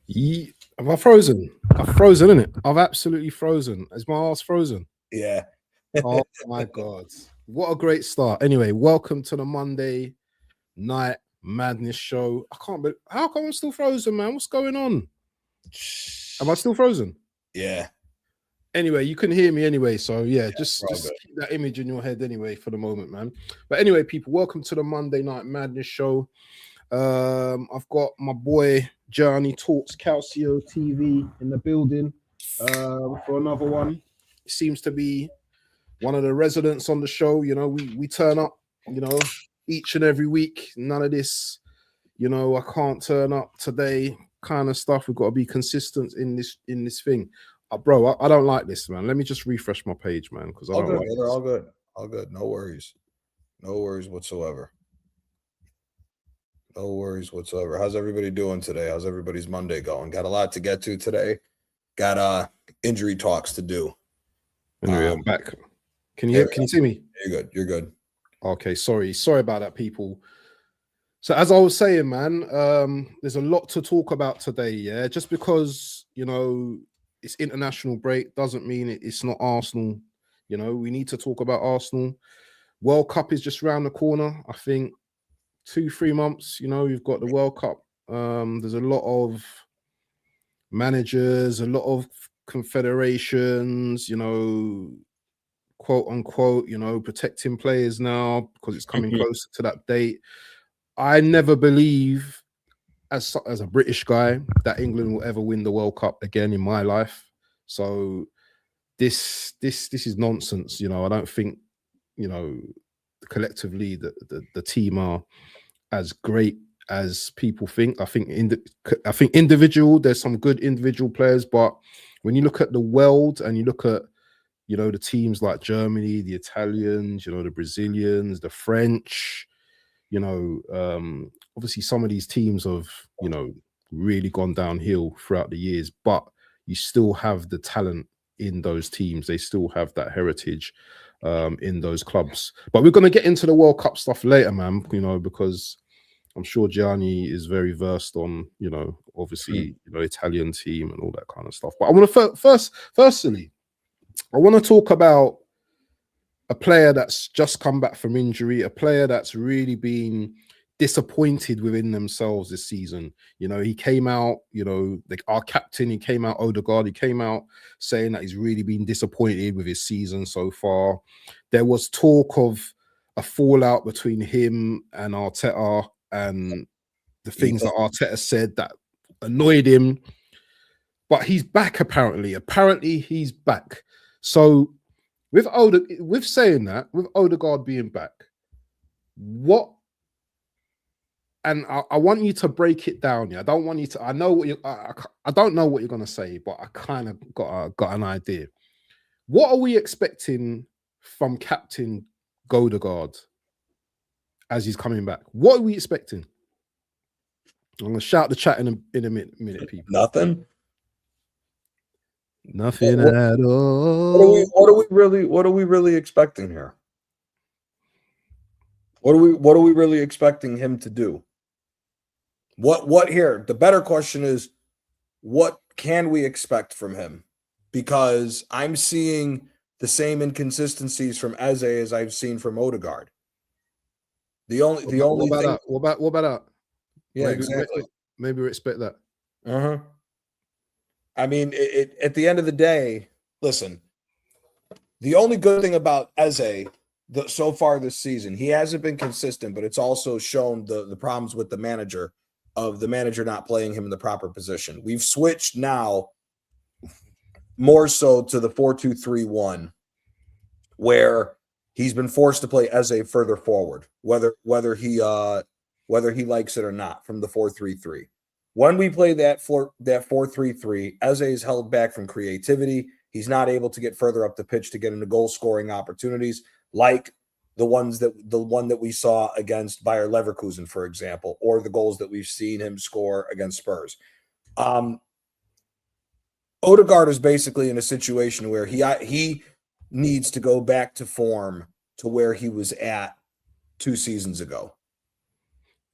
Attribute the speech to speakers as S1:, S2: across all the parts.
S1: Have I frozen? I've frozen, innit? I've absolutely frozen. Is my ass frozen?
S2: Yeah.
S1: Oh my God. What a great start. Anyway, welcome to the Monday Night Madness show. I can't believe, how come I'm still frozen, man? What's going on? Am I still frozen?
S2: Yeah.
S1: Anyway, you can hear me anyway. So yeah, just keep that image in your head anyway for the moment, man. But anyway, people, welcome to the Monday Night Madness show. I've got my boy Johnny Talks Calcio TV in the building for another one. It seems to be one of the residents on the show. You know, we turn up, you know, each and every week. None of this, you know, I can't turn up today kind of stuff. We've got to be consistent in this thing. Bro, I don't like this, man. Let me just refresh my page, man, because I don't like this.
S2: All good. No worries whatsoever. No worries whatsoever. How's everybody doing today? How's everybody's Monday going? Got a lot to get to today. Got injury talks to do.
S1: Anyway, I'm back. Can you see me?
S2: You're good.
S1: Okay, sorry about that, people. So as I was saying, man, there's a lot to talk about today. Yeah, just because, you know, it's international break doesn't mean it's not Arsenal. You know, we need to talk about Arsenal. World Cup is just around the corner. I think 2-3 months, you know, you've got the World Cup. There's a lot of managers, a lot of confederations, you know, quote unquote, you know, protecting players now because it's coming closer to that date. I never believe, as a British guy, that England will ever win the World Cup again in my life. So this is nonsense. You know, I don't think, you know, collectively the team are as great as people think. I think individual, there's some good individual players, but when you look at the world and you look at, you know, the teams like Germany, the Italians, you know, the Brazilians, the French, you know, obviously some of these teams have, you know, really gone downhill throughout the years, but you still have the talent in those teams. They still have that heritage in those clubs. But we're going to get into the World Cup stuff later, man, you know, because I'm sure Gianni is very versed on, you know, obviously, you know, Italian team and all that kind of stuff. But I want to firstly, I want to talk about a player that's just come back from injury, a player that's really been disappointed within themselves this season. You know, he came out, you know, like our captain, he came out, Odegaard, he came out saying that he's really been disappointed with his season so far. There was talk of a fallout between him and Arteta and the things that Arteta said that annoyed him. But he's back, apparently. Apparently, he's back. So with saying that, with Odegaard being back, what? And I want you to break it down. Yeah, I don't want you to. I know what you. I don't know what you're gonna say, but I kind of got an idea. What are we expecting from Captain Odegaard as he's coming back? What are we expecting? I'm gonna shout the chat in a minute, people.
S2: Nothing
S1: at all.
S2: What are we really expecting here? What are we really expecting him to do? What here? The better question is, what can we expect from him? Because I'm seeing the same inconsistencies from Eze as I've seen from Odegaard. What
S1: about that?
S2: Yeah, exactly.
S1: Maybe we expect that.
S2: I mean, at the end of the day, listen, the only good thing about Eze so far this season, he hasn't been consistent, but it's also shown the problems with the manager not playing him in the proper position. We've switched now more so to the 4-2-3-1, where he's been forced to play Eze further forward, whether he likes it or not, from the 4-3-3. When we play that 4-3-3, Eze is held back from creativity. He's not able to get further up the pitch to get into goal-scoring opportunities, like the one that we saw against Bayer Leverkusen, for example, or the goals that we've seen him score against Spurs. Odegaard is basically in a situation where he needs to go back to form to where he was at 2 seasons ago.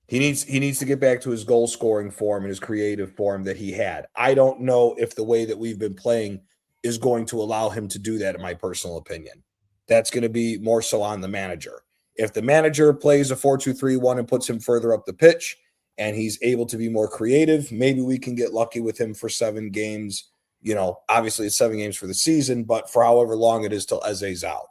S2: He needs to get back to his goal scoring form and his creative form that he had. I don't know if the way that we've been playing is going to allow him to do that, in my personal opinion. That's going to be more so on the manager. If the manager plays a 4-2-3-1 and puts him further up the pitch and he's able to be more creative, maybe we can get lucky with him for 7 games. You know, obviously it's 7 games for the season, but for however long it is till Eze's out.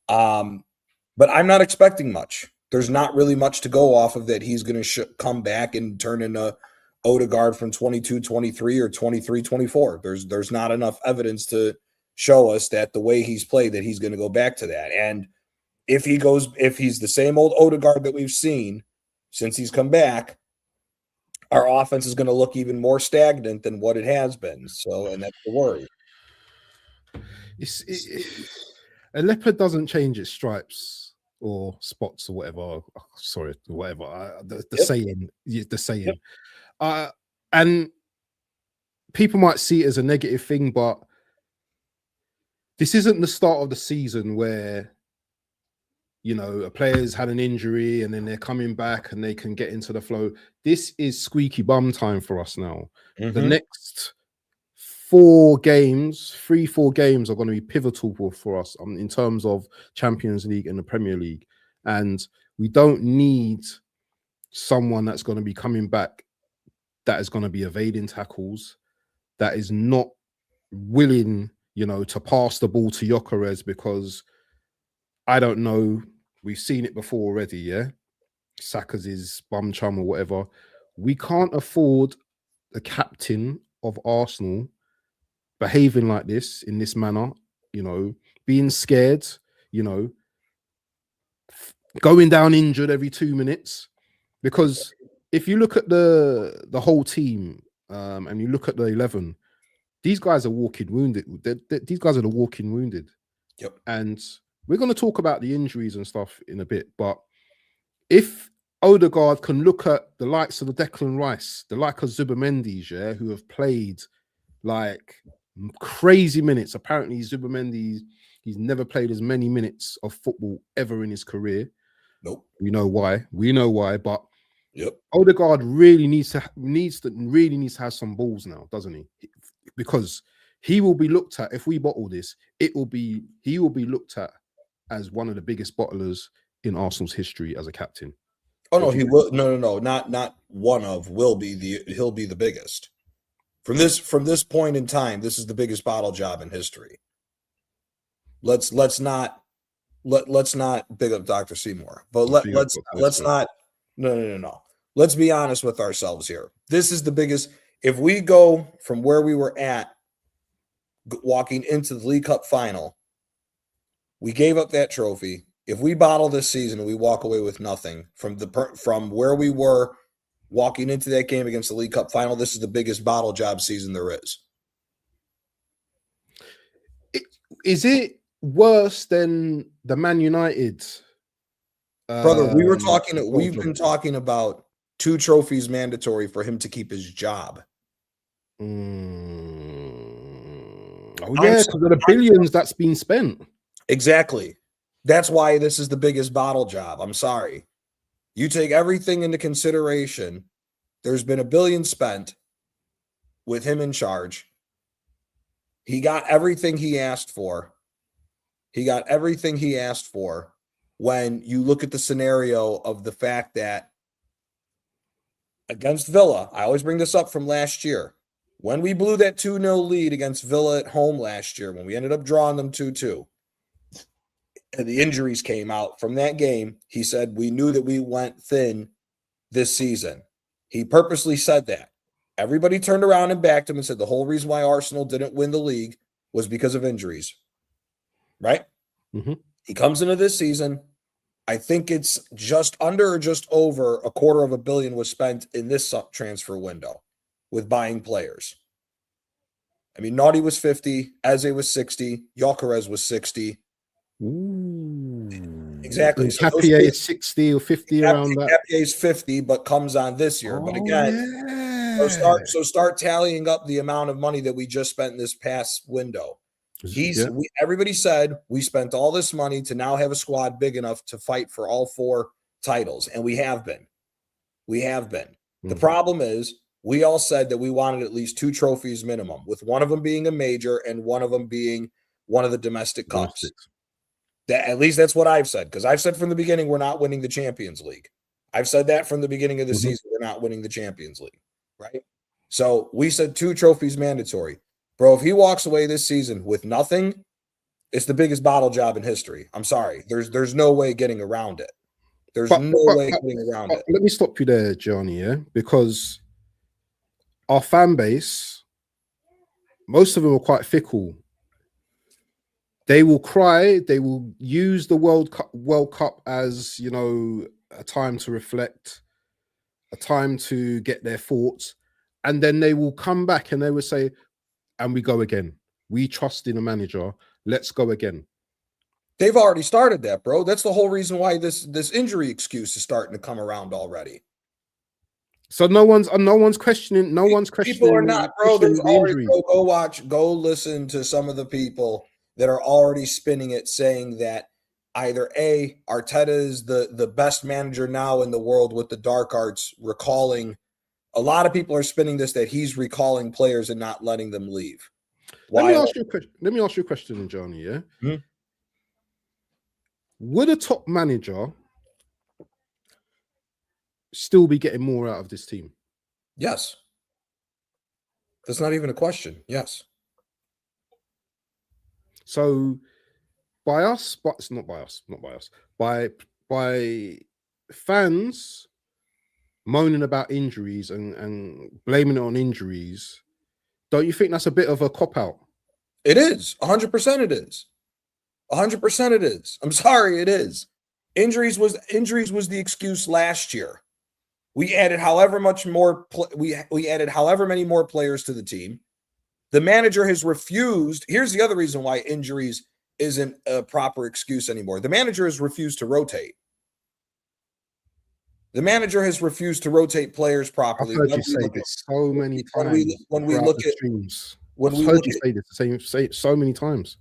S2: But I'm not expecting much. There's not really much to go off of that he's going to come back and turn into Odegaard from 22-23 or 23-24. There's not enough evidence to show us that the way he's played that he's going to go back to that. And if he's the same old Odegaard that we've seen since he's come back, our offense is going to look even more stagnant than what it has been. So, and that's the worry.
S1: A leopard doesn't change its stripes or spots or whatever. Sorry, whatever. The saying. And people might see it as a negative thing, but this isn't the start of the season where, you know, a player's had an injury and then they're coming back and they can get into the flow. This is squeaky bum time for us now. The next 4 games, 3-4 games are going to be pivotal for us in terms of Champions League and the Premier League. And we don't need someone that's going to be coming back that is going to be evading tackles, that is not willing, you know, to pass the ball to Gyökeres, because I don't know, we've seen it before already, yeah? Saka's his bum chum or whatever. We can't afford the captain of Arsenal behaving like this, in this manner, you know, being scared, you know, going down injured every 2 minutes. Because if you look at the whole team and you look at the 11, these guys are walking wounded. These guys are the walking wounded.
S2: Yep.
S1: And we're going to talk about the injuries and stuff in a bit. But if Odegaard can look at the likes of the Declan Rice, the like of Zubimendi, yeah, who have played like crazy minutes. Apparently, Zubimendi, he's never played as many minutes of football ever in his career.
S2: Nope.
S1: We know why. But
S2: yep,
S1: Odegaard really needs to have some balls now, doesn't he? Because he will be looked at, if we bottle this, he will be looked at as one of the biggest bottlers in Arsenal's history as a captain.
S2: Oh no, he will. No, not one of. He'll be the biggest. From this point in time, this is the biggest bottle job in history. Let's not big up Dr. Seymour, but let's not. No. Let's be honest with ourselves here. This is the biggest. If we go from where we were at, walking into the League Cup final, we gave up that trophy. If we bottle this season and we walk away with nothing from where we were walking into that game against the League Cup final, this is the biggest bottle job season there is.
S1: Is it worse than the Man United?
S2: Brother, we've been talking about 2 trophies mandatory for him to keep his job.
S1: Oh yeah, because of the billions that's been spent.
S2: Exactly. That's why this is the biggest bottle job. I'm sorry. You take everything into consideration. There's been $1 billion spent with him in charge. He got everything he asked for. When you look at the scenario of the fact that against Villa, I always bring this up from last year, when we blew that 2-0 lead against Villa at home last year, when we ended up drawing them 2-2, and the injuries came out from that game, he said, we knew that we went thin this season. He purposely said that. Everybody turned around and backed him and said the whole reason why Arsenal didn't win the league was because of injuries. Right?
S1: Mm-hmm.
S2: He comes into this season. I think it's just under or just over $250 million was spent in this transfer window with buying players. I mean, Naughty was 50, Eze was 60, Gyökeres was 60.
S1: Ooh.
S2: Exactly.
S1: So Capier is 60 or 50 around that.
S2: Capier is 50, but comes on this year. But again,
S1: yeah.
S2: start tallying up the amount of money that we just spent in this past window. Everybody said we spent all this money to now have a squad big enough to fight for all 4 titles, and we have been. We have been. The
S1: Mhm.
S2: problem is we all said that we wanted at least 2 trophies minimum, with one of them being a major and one of them being one of the domestic cups.
S1: Domestics.
S2: That, at least that's what I've said, because I've said from the beginning we're not winning the Champions League. I've said that from the beginning of the
S1: Mhm.
S2: season, we're not winning the Champions League, right? So we said 2 trophies mandatory. Bro, if he walks away this season with nothing, it's the biggest bottle job in history. I'm sorry. There's no way getting around it. There's no way getting around it.
S1: Let me stop you there, Johnny, yeah? Because our fan base, most of them are quite fickle. They will cry, they will use the World Cup as, you know, a time to reflect, a time to get their thoughts, and then they will come back and they will say, and we go again. We trust in a manager. Let's go again.
S2: They've already started that, bro. That's the whole reason why this injury excuse is starting to come around already.
S1: So no one's questioning. No one's questioning.
S2: People are not, bro. There's already go listen to some of the people that are already spinning it, saying that either A, Arteta is the best manager now in the world with the dark arts, recalling. A lot of people are spinning this that he's recalling players and not letting them leave.
S1: Let me ask you a question, Johnny. Yeah.
S2: Hmm?
S1: Would a top manager still be getting more out of this team?
S2: Yes. That's not even a question. Yes.
S1: So by us, but it's not by us, by fans moaning about injuries and blaming it on injuries, don't you think that's a bit of a cop-out?
S2: It is. 100% it is. 100% it is. I'm sorry, it is. Injuries was the excuse last year. We added however much more we added however many more players to the team. The manager has refused. Here's the other reason why injuries isn't a proper excuse anymore. The manager has refused to rotate. The manager has refused to rotate players properly.
S1: I've heard you say this so many times.
S2: When we look at
S1: streams,
S2: when
S1: I've
S2: we
S1: heard
S2: look
S1: you
S2: at,
S1: say this say it so many times.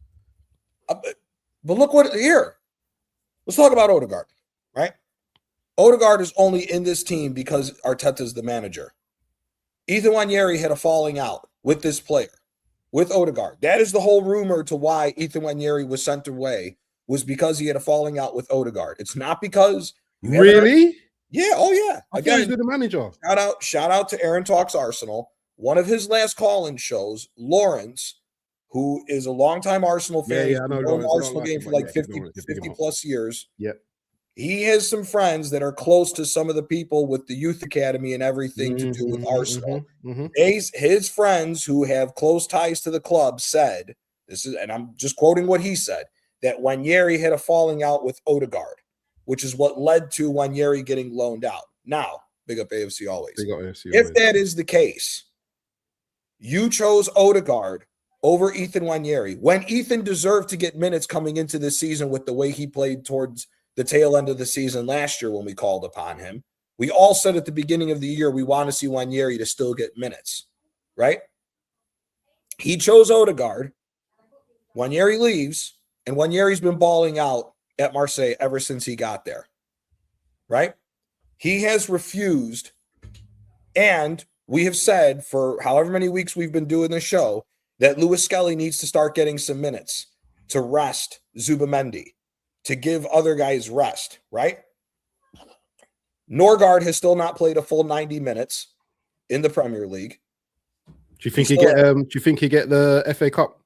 S2: But look what here. Let's talk about Odegaard, right? Odegaard is only in this team because Arteta's the manager. Ethan Nwaneri had a falling out with this player, with Odegaard. That is the whole rumor to why Ethan Nwaneri was sent away, was because he had a falling out with Odegaard. It's not because
S1: really.
S2: Yeah. Oh yeah.
S1: Again, with the manager.
S2: Shout out to Aaron Talks Arsenal. One of his last call-in shows, Lawrence, who is a longtime Arsenal fan.
S1: Yeah, I know.
S2: He's been Arsenal game for like 50 plus years.
S1: Yep.
S2: He has some friends that are close to some of the people with the youth academy and everything to do with Arsenal. His friends who have close ties to the club said, this is, and I'm just quoting what he said, that Nwaneri had a falling out with Odegaard, which is what led to Nwaneri getting loaned out. Now, big up AFC always.
S1: Big up AFC
S2: if that is the case, you chose Odegaard over Ethan Nwaneri when Ethan deserved to get minutes coming into this season with the way he played towards the tail end of the season last year when we called upon him. We all said at the beginning of the year we want to see Nwaneri to still get minutes, right? He chose Odegaard. Nwaneri leaves, and Nwaneri's been balling out at Marseille ever since he got there, right? He has refused, and we have said for however many weeks we've been doing this show that Lewis Skelly needs to start getting some minutes to rest Zubamendi, to give other guys rest, right? Norgard has still not played a full 90 minutes in the Premier League.
S1: Do you think he get? Do you think he get the FA Cup?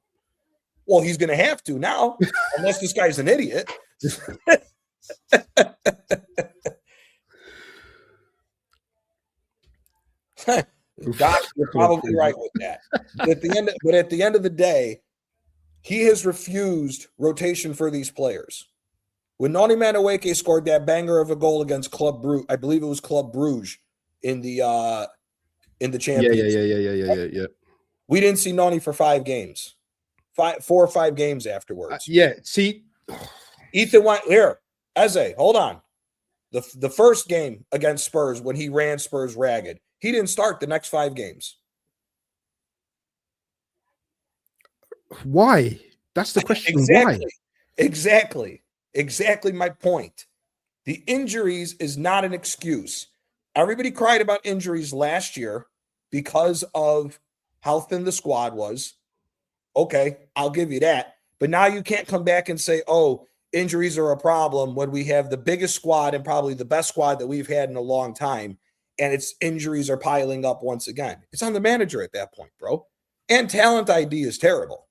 S2: Well, he's going to have to now, unless this guy's an idiot. Doc, you're probably right with that. But at the end of the day, he has refused rotation for these players. When Noni Madueke scored that banger of a goal against Club Brugge, I believe it was Club Brugge in the championship.
S1: Yeah.
S2: We didn't see Noni for 5 games. 4 or 5 games afterwards.
S1: See,
S2: Ethan went here. Eze, hold on. The first game against Spurs when he ran Spurs ragged, he didn't start the next 5 games.
S1: Why? That's the question.
S2: Exactly.
S1: Why?
S2: Exactly my point. The injuries is not an excuse. Everybody cried about injuries last year because of how thin the squad was. Okay, I'll give you that. But now you can't come back and say, oh, injuries are a problem when we have the biggest squad and probably the best squad that we've had in a long time, and its injuries are piling up once again. It's on the manager at that point, bro. And talent ID is terrible.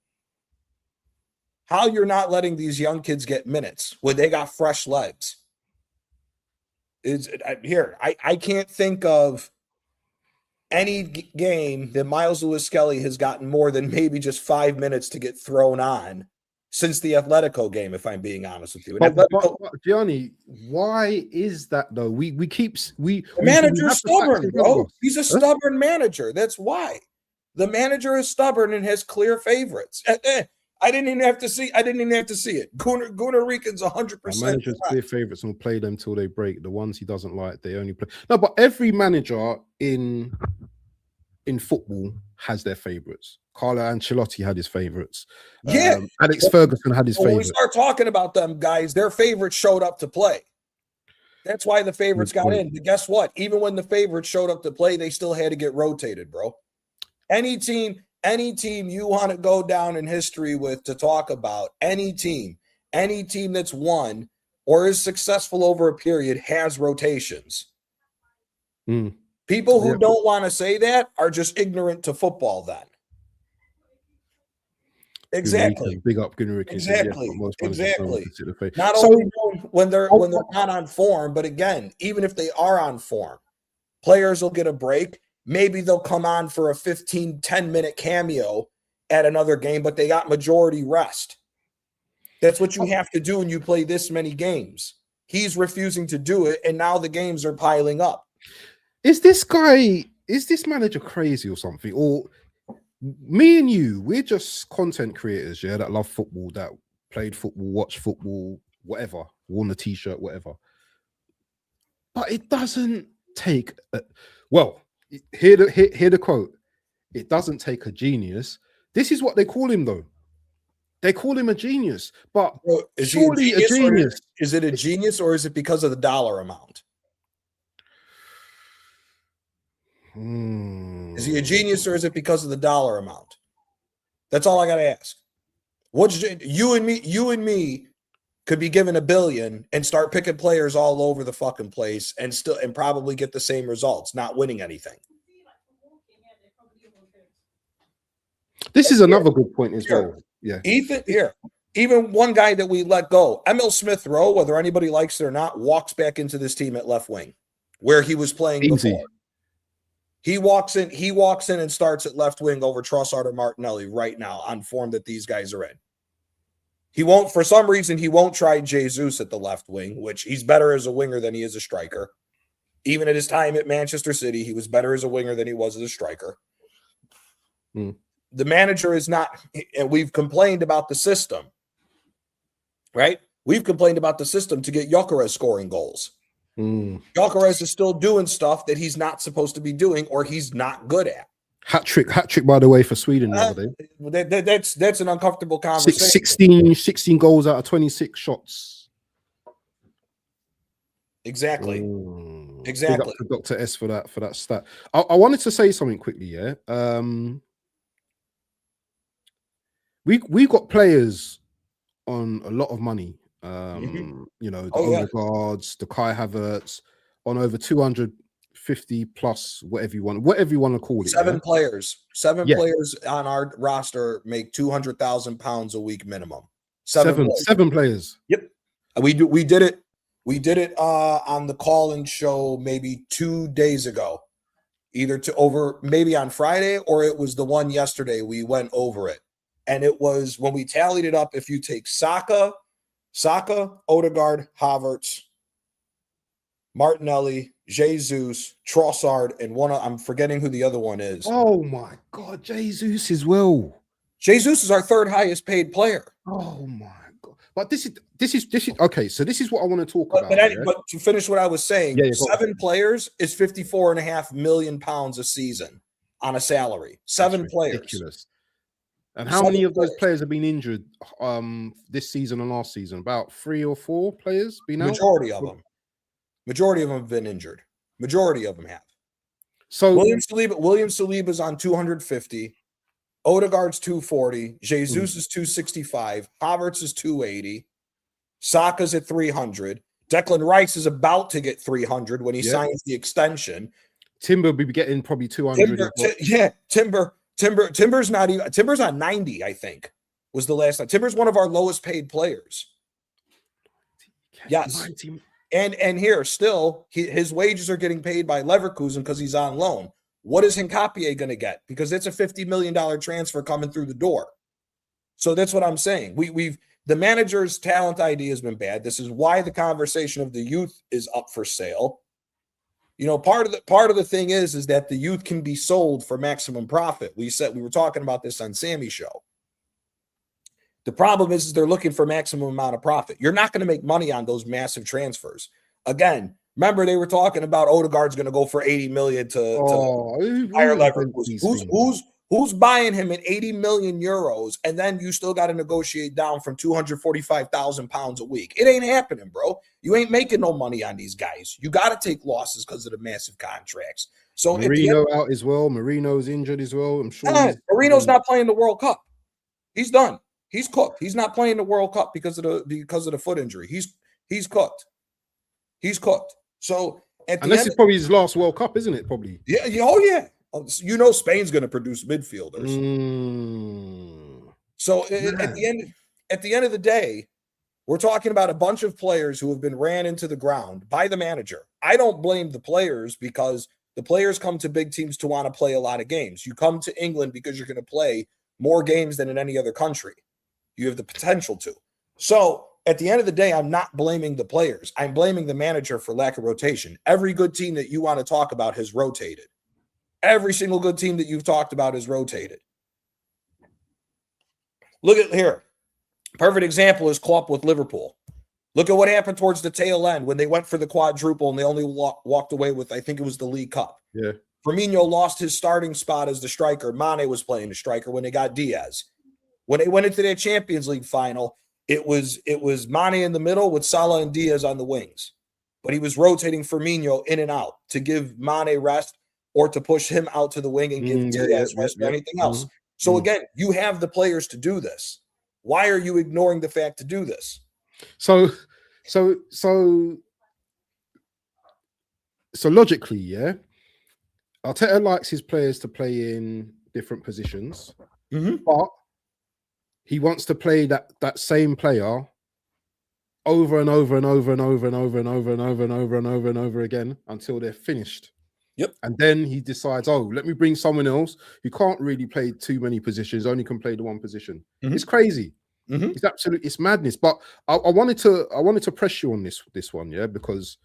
S2: How you're not letting these young kids get minutes when they got fresh legs. I can't think of any game that Miles Lewis-Skelly has gotten more than maybe just 5 minutes to get thrown on since the Atletico game, if I'm being honest with you.
S1: But Gianni, why is that though? The
S2: manager's stubborn, bro. He's a stubborn manager. That's why. The manager is stubborn and has clear favorites. I didn't even have to see it. Gunnar Rican's 100%.
S1: Managers clear favorites and will play them till they break. The ones he doesn't like, they only play. No, but every manager in football has their favorites. Carlo Ancelotti had his favorites.
S2: Yeah,
S1: Alex Ferguson had his favorites.
S2: When we start talking about them guys, their favorites showed up to play. That's why the favorites got in. But guess what? Even when the favorites showed up to play, they still had to get rotated, bro. Any team you want to go down in history with to talk about, any team that's won or is successful over a period has rotations. People who don't want to say that are just ignorant to football then. Exactly.
S1: Big up Gunnar.
S2: Exactly. Not only when they're not on form, but again, even if they are on form, players will get a break. Maybe they'll come on for a 10-minute cameo at another game, but they got majority rest. That's what you have to do when you play this many games. He's refusing to do it, and now the games are piling up.
S1: Is this manager crazy or something? Or me and you, we're just content creators, yeah, that love football, that played football, watch football, whatever, worn a t-shirt, whatever. But it doesn't take hear the quote. It doesn't take a genius. This is what they call him, though. They call him a genius. But surely a genius.
S2: Is it a genius or is it because of the dollar amount? Is he a genius or is it because of the dollar amount? That's all I got to ask. You and me could be given $1 billion and start picking players all over the fucking place and probably get the same results, not winning anything.
S1: This is another good point as well. Yeah.
S2: Even one guy that we let go, Emil Smith Rowe, whether anybody likes it or not, walks back into this team at left wing where he was playing before. He walks in and starts at left wing over Trossard or Martinelli right now on form that these guys are in. For some reason, he won't try Jesus at the left wing, which he's better as a winger than he is a striker. Even at his time at Manchester City, he was better as a winger than he was as a striker. The manager is not, and we've complained about the system, right? We've complained about the system to get Gyökeres scoring goals. Gyökeres is still doing stuff that he's not supposed to be doing or he's not good at.
S1: Hat trick, by the way, for Sweden the other day.
S2: That's an uncomfortable conversation.
S1: 16 goals out of 26 shots.
S2: Exactly.
S1: Big up to Dr. S for that stat. I wanted to say something quickly, yeah. We got players on a lot of money. You know, the Odegaards, the Kai Havertz, on over 250 plus, whatever you want to call it.
S2: Seven players on our roster make £200,000 a week minimum.
S1: Seven players.
S2: Yep. We did it on the call-in show maybe 2 days ago, maybe on Friday, or it was the one yesterday. We went over it, and it was when we tallied it up. If you take Saka, Odegaard, Havertz, Martinelli, Jesus, Trossard, and I'm forgetting who the other one is.
S1: Oh my God, Jesus as well.
S2: Jesus is our third highest paid player.
S1: Oh my God. But this is okay. So this is what I want to talk about.
S2: But to finish what I was saying, 7 players is £54.5 million a season on a salary. 7 players.
S1: Ridiculous. And how many of those players have been injured this season and last season? About 3 or 4 players been out?
S2: Majority of them have been injured. Majority of them have.
S1: So
S2: William Saliba's on 250. Odegaard's 240. Jesus is 265. Havertz is 280. Saka's at 300. Declan Rice is about to get 300 when he signs the extension.
S1: Timber will be getting probably 200.
S2: Timber's not even. Timber's on 90, I think, was the last time. Timber's one of our lowest paid players. Yes. 90. And here, still, his wages are getting paid by Leverkusen because he's on loan. What is Hincapié going to get? Because it's a $50 million transfer coming through the door. So that's what I'm saying. The manager's talent idea has been bad. This is why the conversation of the youth is up for sale. You know, part of the thing is that the youth can be sold for maximum profit. We were talking about this on Sammy's show. The problem is they're looking for maximum amount of profit. You're not going to make money on those massive transfers. Again, remember they were talking about Odegaard's going to go for 80 million to higher Leverkusen. Who's buying him at 80 million euros, and then you still got to negotiate down from 245,000 pounds a week? It ain't happening, bro. You ain't making no money on these guys. You got to take losses because of the massive contracts. So
S1: Marino out as well. Marino's injured as well. I'm sure.
S2: Marino's not playing the World Cup. He's done. He's cooked. He's not playing the World Cup because of the foot injury. He's cooked. He's cooked. So
S1: this is probably his last World Cup, isn't it? Probably.
S2: Yeah. Oh yeah. You know Spain's going to produce midfielders. So at the end of the day, we're talking about a bunch of players who have been ran into the ground by the manager. I don't blame the players because the players come to big teams to want to play a lot of games. You come to England because you're going to play more games than in any other country. You have the potential to. So at the end of the day, I'm not blaming the players. I'm blaming the manager for lack of rotation. Every good team that you want to talk about has rotated. Every single good team that you've talked about is rotated. Look at here. Perfect example is Klopp with Liverpool. Look at what happened towards the tail end when they went for the quadruple and they only walked away with, I think it was the League Cup.
S1: Yeah.
S2: Firmino lost his starting spot as the striker. Mane was playing the striker when they got Diaz. When they went into their Champions League final, it was Mane in the middle with Salah and Diaz on the wings. But he was rotating Firmino in and out to give Mane rest or to push him out to the wing and give Diaz rest or anything else. So again, you have the players to do this. Why are you ignoring the fact to do this?
S1: So logically, yeah, Arteta likes his players to play in different positions, but he wants to play that same player over and over and over and over and over and over and over and over and over and over again until they're finished.
S2: Yep.
S1: And then he decides, oh, let me bring someone else who can't really play too many positions, only can play the one position. It's crazy. It's it's madness. But I wanted to press you on this one, yeah, because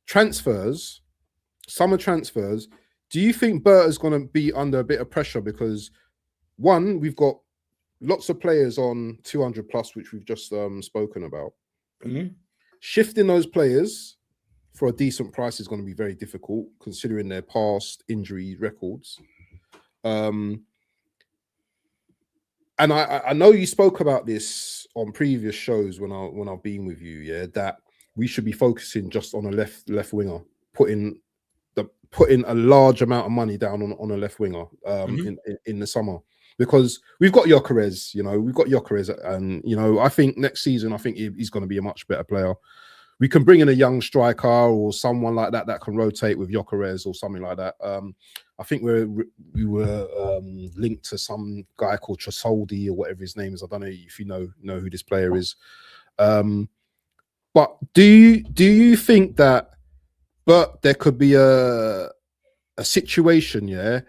S1: summer transfers, do you think Berta's going to be under a bit of pressure? Because one, we've got lots of players on 200 plus, which we've just spoken about. Shifting those players for a decent price is going to be very difficult considering their past injury records. And I know you spoke about this on previous shows when I've been with you, yeah, that we should be focusing just on a left winger, putting a large amount of money down on a left winger in the summer. Because we've got Gyökeres, and I think next season, he's going to be a much better player. We can bring in a young striker or someone like that can rotate with Gyökeres or something like that. I think we were linked to some guy called Trasoldi or whatever his name is. I don't know if you know who this player is. But do you think that there could be a situation, yeah,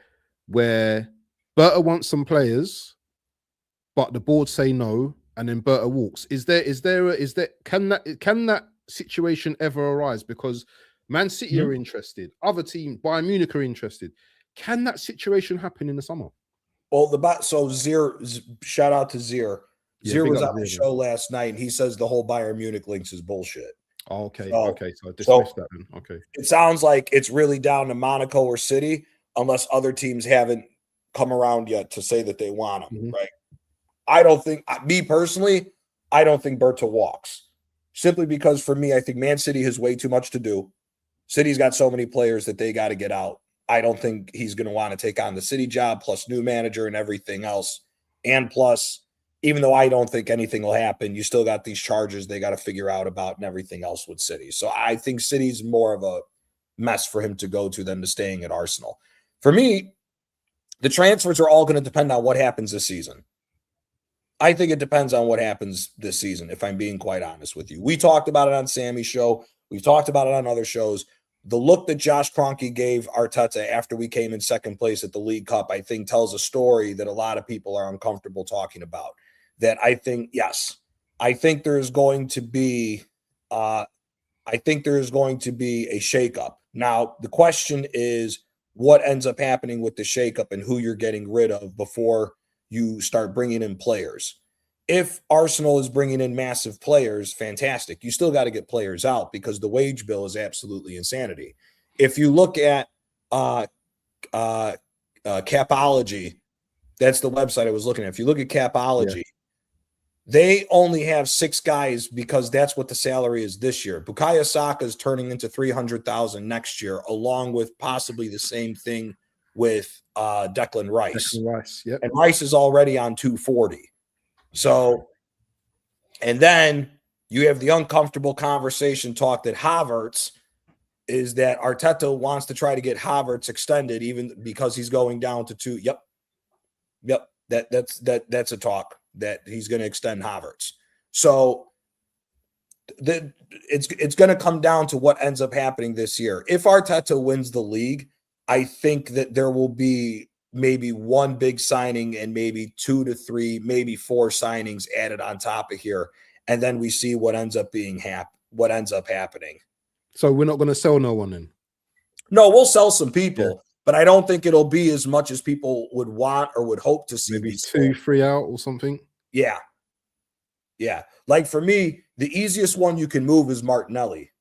S1: where Berta wants some players, but the board say no, and then Berta walks? Can that situation ever arise? Because Man City are interested, other teams, Bayern Munich are interested. Can that situation happen in the summer?
S2: Well, Zier, shout out to Zier. Zier was on the show last night, and he says the whole Bayern Munich links is bullshit.
S1: Oh, okay. So I dismissed that then. Okay.
S2: It sounds like it's really down to Monaco or City, unless other teams haven't come around yet to say that they want him, right? I don't think, me personally, I don't think Berta walks. Simply because for me, I think Man City has way too much to do. City's got so many players that they got to get out. I don't think he's going to want to take on the City job, plus new manager and everything else. And plus, even though I don't think anything will happen, you still got these charges they got to figure out about and everything else with City. So I think City's more of a mess for him to go to than to staying at Arsenal. For me, the transfers are all going to depend on what happens this season. I think it depends on what happens this season, if I'm being quite honest with you. We talked about it on Sammy's show. We've talked about it on other shows. The look that Josh Kroenke gave Arteta after we came in second place at the League Cup, I think tells a story that a lot of people are uncomfortable talking about. That I think, yes, I think there's going to be a shakeup. Now, the question is what ends up happening with the shakeup and who you're getting rid of before you start bringing in players. If Arsenal is bringing in massive players, fantastic. You still got to get players out because the wage bill is absolutely insanity. If you look at Capology, that's the website I was looking at. If you look at Capology, they only have 6 guys because that's what the salary is this year. Bukayo Saka is turning into $300,000 next year, along with possibly the same thing with Declan Rice.
S1: Yep.
S2: And Rice is already on 240. So, and then you have the uncomfortable conversation talk that Havertz is that Arteta wants to try to get Havertz extended even because he's going down to 2. Yep. That's a talk that he's going to extend Havertz. So it's going to come down to what ends up happening this year. If Arteta wins the league, I think that there will be maybe 1 big signing and maybe 2 to 3, maybe 4 signings added on top of here. And then we see what ends up happening.
S1: So we're not going to sell no one then?
S2: No, we'll sell some people, but I don't think it'll be as much as people would want or would hope to see.
S1: Maybe 2, 3 out or something?
S2: Yeah. Like for me, the easiest one you can move is Martinelli.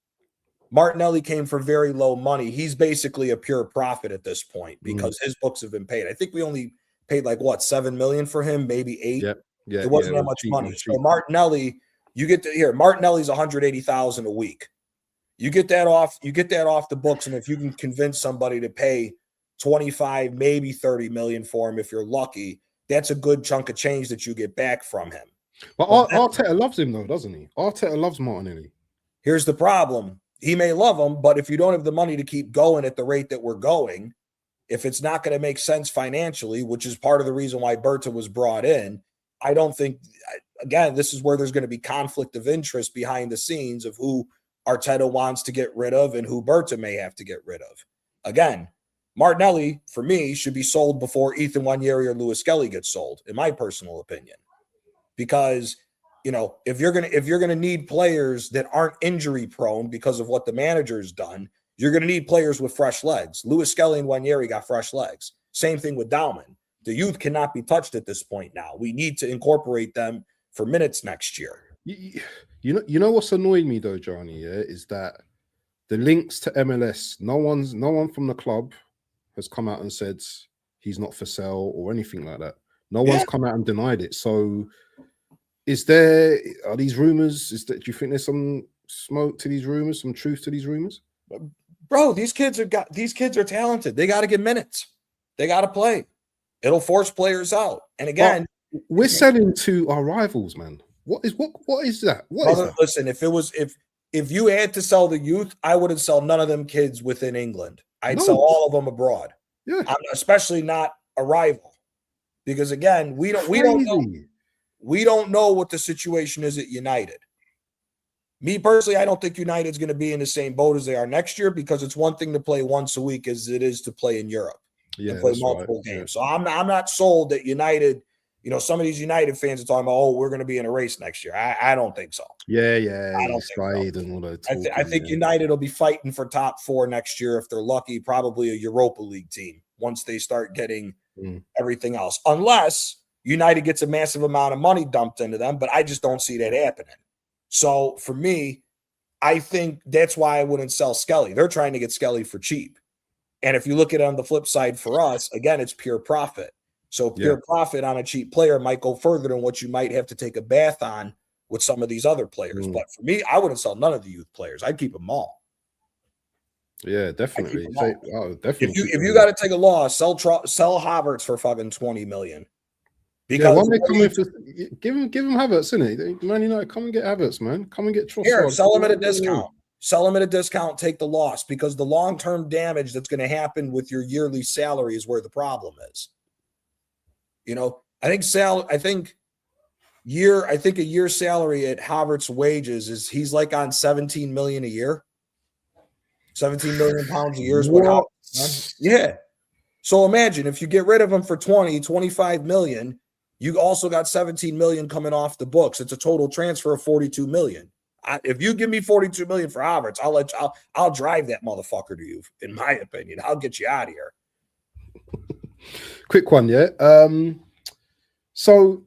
S2: Martinelli came for very low money. He's basically a pure profit at this point because his books have been paid. I think we only paid like what, 7 million for him, maybe 8.
S1: Yeah,
S2: it wasn't that much money. So Martinelli, Martinelli's 180,000 a week. You get that off the books, and if you can convince somebody to pay 25, maybe 30 million for him, if you're lucky, that's a good chunk of change that you get back from him.
S1: But Arteta loves him though, doesn't he? Arteta loves Martinelli.
S2: Here's the problem. He may love him, but if you don't have the money to keep going at the rate that we're going, if it's not going to make sense financially, which is part of the reason why Berta was brought in, I don't think, again, this is where there's going to be conflict of interest behind the scenes of who Arteta wants to get rid of and who Berta may have to get rid of. Again, Martinelli, for me, should be sold before Ethan Nwaneri or Lewis Skelly gets sold, in my personal opinion. Because if you're gonna need players that aren't injury prone because of what the manager's done, you're gonna need players with fresh legs. Lewis Skelly and Nwaneri got fresh legs. Same thing with Dauman. The youth cannot be touched at this point now. We need to incorporate them for minutes next year.
S1: You know what's annoyed me though, Johnny, is that the links to MLS, no one from the club has come out and said he's not for sale or anything like that. No one's come out and denied it. So are these rumors? Do you think there's some smoke to these rumors, some truth to these rumors?
S2: Bro, these kids are talented. They got to get minutes. They got to play. It'll force players out. And again,
S1: we're selling to our rivals, man. What is that?
S2: Listen, if you had to sell the youth, I wouldn't sell none of them kids within England. I'd sell all of them abroad.
S1: Yeah,
S2: especially not a rival, because again, we don't know what the situation is at United. Me personally, I don't think United's going to be in the same boat as they are next year, because it's one thing to play once a week as it is to play in Europe and play multiple games. So I'm not sold that United. Some of these United fans are talking about, oh, we're going to be in a race next year. I don't think so.
S1: Yeah.
S2: I don't think so. I think United will be fighting for top 4 next year if they're lucky. Probably a Europa League team once they start getting everything else, unless United gets a massive amount of money dumped into them. But I just don't see that happening. So for me, I think that's why I wouldn't sell Skelly. They're trying to get Skelly for cheap. And if you look at it on the flip side for us, again, it's pure profit. So pure profit on a cheap player might go further than what you might have to take a bath on with some of these other players. But for me, I wouldn't sell none of the youth players. I'd keep them all.
S1: Yeah, definitely. Definitely.
S2: If you got to take a loss, sell Havertz for fucking 20 million.
S1: Because when they come in for give him Havertz, innit? Man United, come and get Havertz, man. Come and get Trossard.
S2: Here, sell him at a discount. Sell him at a discount, take the loss, because the long-term damage that's going to happen with your yearly salary is where the problem is. You know, I think a year's salary at Havertz's wages is he's like on 17 million a year. 17 million pounds a year is what? Yeah. So imagine if you get rid of him for 25 million, you also got 17 million coming off the books. It's a total transfer of 42 million. If you give me 42 million for Havertz, I'll drive that motherfucker to you, in my opinion. I'll get you out of here.
S1: Quick one, yeah. So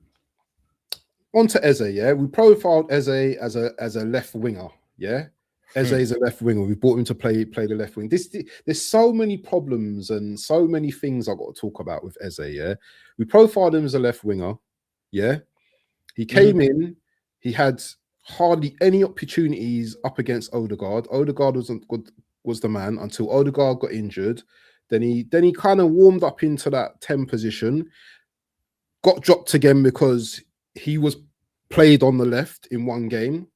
S1: on to Eze, yeah. We profiled Eze as a left winger, yeah. Eze is a left winger. We brought him to play the left wing. There's so many problems and so many things I've got to talk about with Eze, yeah. We profiled him as a left winger, yeah. He came in, he had hardly any opportunities up against Odegaard. Odegaard was the man until Odegaard got injured. Then he kind of warmed up into that 10 position, got dropped again because he was played on the left in one game,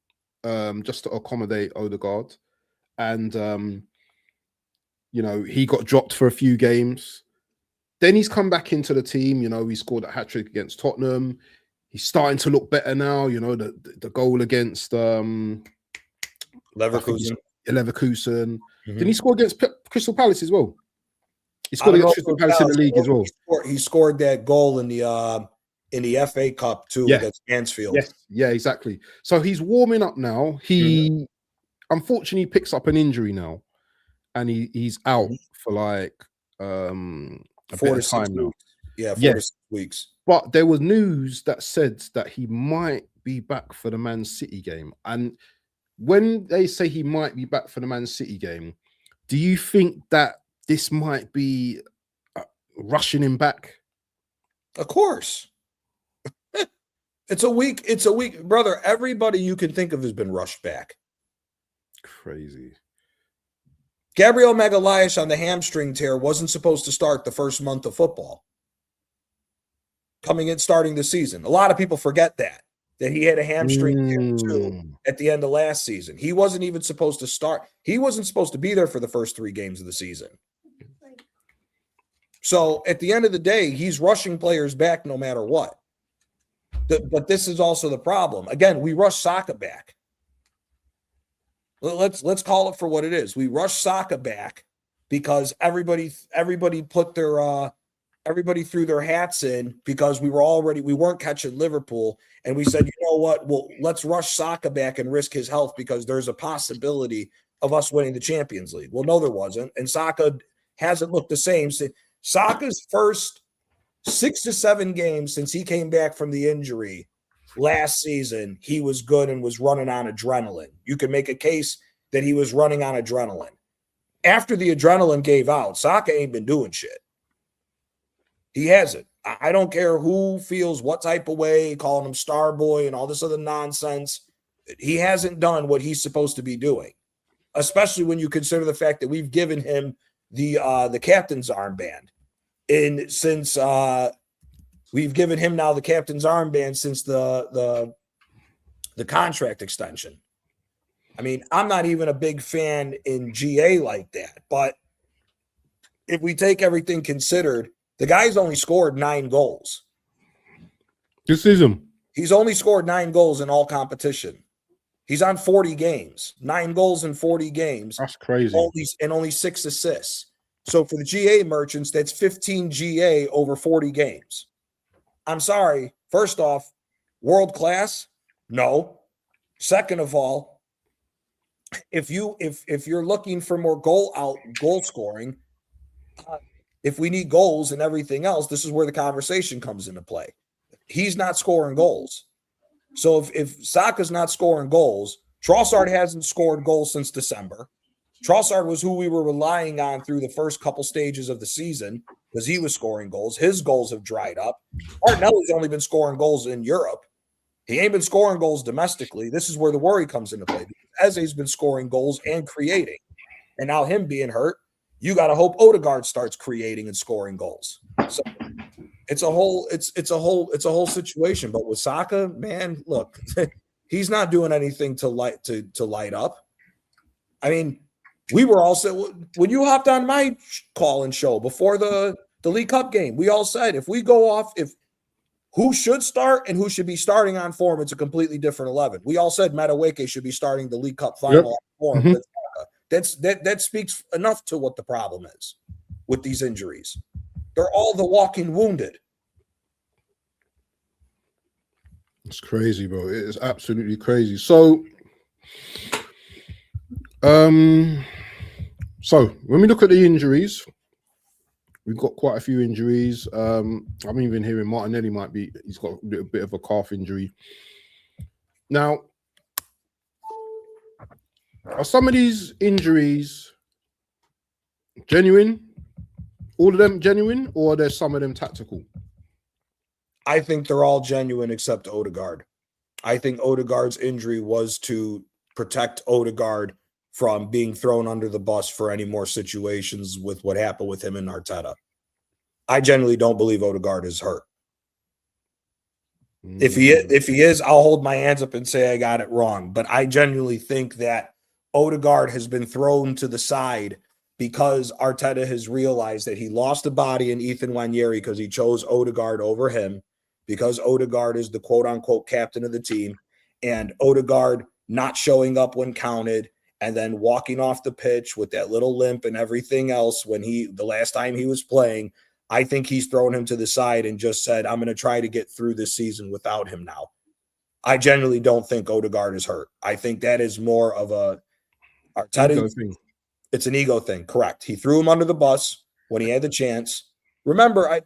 S1: just to accommodate Odegaard. And you know, he got dropped for a few games. Then he's come back into the team. You know, he scored a hat-trick against Tottenham. He's starting to look better now. You know, the goal against Leverkusen. Then he scored against Crystal Palace as well. He scored against Crystal Palace in the league as well.
S2: He scored that goal in the FA Cup too against Mansfield.
S1: Yes. Yeah, exactly. So he's warming up now. He unfortunately picks up an injury now, and he's out for like a 4 to 6 time now.
S2: Yeah, 4 to 6 weeks.
S1: But there was news that said that he might be back for the Man City game. And when they say he might be back for the Man City game, do you think that this might be rushing him back?
S2: Of course. It's a week, brother. Everybody you can think of has been rushed back.
S1: Crazy.
S2: Gabriel Magalhaes on the hamstring tear wasn't supposed to start the first month of football. Starting the season. A lot of people forget that he had a hamstring tear too at the end of last season. He wasn't even supposed to start. He wasn't supposed to be there for the first 3 games of the season. So at the end of the day, he's rushing players back no matter what. But this is also the problem. Again, we rush Saka back. Let's call it for what it is. We rush Saka back because everybody put their everybody threw their hats in because we weren't catching Liverpool, and we said, you know what? Well, let's rush Saka back and risk his health because there's a possibility of us winning the Champions League. Well, no, there wasn't, and Saka hasn't looked the same. Saka's first 6 to 7 games since he came back from the injury last season, he was good and was running on adrenaline. You can make a case that he was running on adrenaline. After the adrenaline gave out, Saka ain't been doing shit. He hasn't. I don't care who feels what type of way, calling him star boy and all this other nonsense. He hasn't done what he's supposed to be doing, especially when you consider the fact that we've given him the captain's armband. And since we've given him now the captain's armband since the contract extension. I mean, I'm not even a big fan in GA like that, but if we take everything considered, the guy's only scored 9 goals.
S1: This season.
S2: He's only scored 9 goals in all competition. He's on 40 games. 9 goals in 40 games.
S1: That's crazy.
S2: Only 6 assists. So for the GA merchants, that's 15 GA over 40 games. I'm sorry. First off, world class? No. Second of all, if you're looking for more goal scoring, if we need goals and everything else, this is where the conversation comes into play. He's not scoring goals. So if Saka's not scoring goals, Trossard hasn't scored goals since December. Trossard was who we were relying on through the first couple stages of the season because he was scoring goals. His goals have dried up. Martinelli's only been scoring goals in Europe. He ain't been scoring goals domestically. This is where the worry comes into play. Eze's been scoring goals and creating. And now him being hurt, you got to hope Odegaard starts creating and scoring goals. So it's a whole situation. But with Saka, man, look, he's not doing anything to light up. I mean, we were all said when you hopped on my call and show before the League Cup game, we all said if we go off, if who should start and who should be starting on form, it's a completely different 11. We all said Madueke should be starting the League Cup final on form. Mm-hmm. That speaks enough to what the problem is with these injuries. They're all the walking wounded.
S1: It's crazy, bro. It is absolutely crazy. So when we look at the injuries, we've got quite a few injuries. I'm even hearing Martinelli he's got a bit of a calf injury. Now, are some of these injuries genuine? All of them genuine, or are there some of them tactical?
S2: I think they're all genuine except Odegaard. I think Odegaard's injury was to protect Odegaard from being thrown under the bus for any more situations with what happened with him and Arteta. I genuinely don't believe Odegaard is hurt. If he is, I'll hold my hands up and say I got it wrong. But I genuinely think that Odegaard has been thrown to the side because Arteta has realized that he lost a body in Ethan Nwaneri because he chose Odegaard over him, because Odegaard is the quote-unquote captain of the team, and Odegaard not showing up when counted and then walking off the pitch with that little limp and everything else the last time he was playing. I think he's thrown him to the side and just said, I'm going to try to get through this season without him now. I genuinely don't think Odegaard is hurt. I think that is more of a Arteta thing. It's an ego thing, correct. He threw him under the bus when he had the chance. Remember,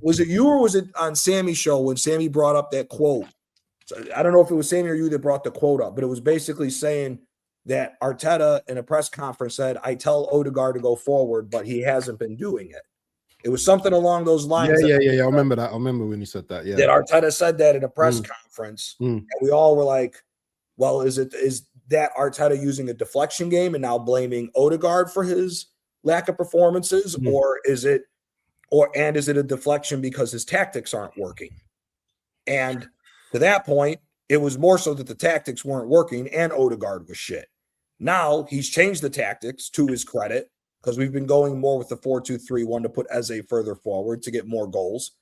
S2: was it you or was it on Sammy's show when Sammy brought up that quote? I don't know if it was Sammy or you that brought the quote up, but it was basically saying that Arteta in a press conference said, I tell Odegaard to go forward, but he hasn't been doing it. It was something along those lines.
S1: Yeah. I remember that. I remember when he said that. Yeah.
S2: That Arteta said that in a press conference. And we all were like, well, is that Arteta using a deflection game and now blaming Odegaard for his lack of performances? Or is it a deflection because his tactics aren't working? And to that point, it was more so that the tactics weren't working and Odegaard was shit. Now he's changed the tactics to his credit, because we've been going more with the 4-2-3-1 to put Eze further forward to get more goals.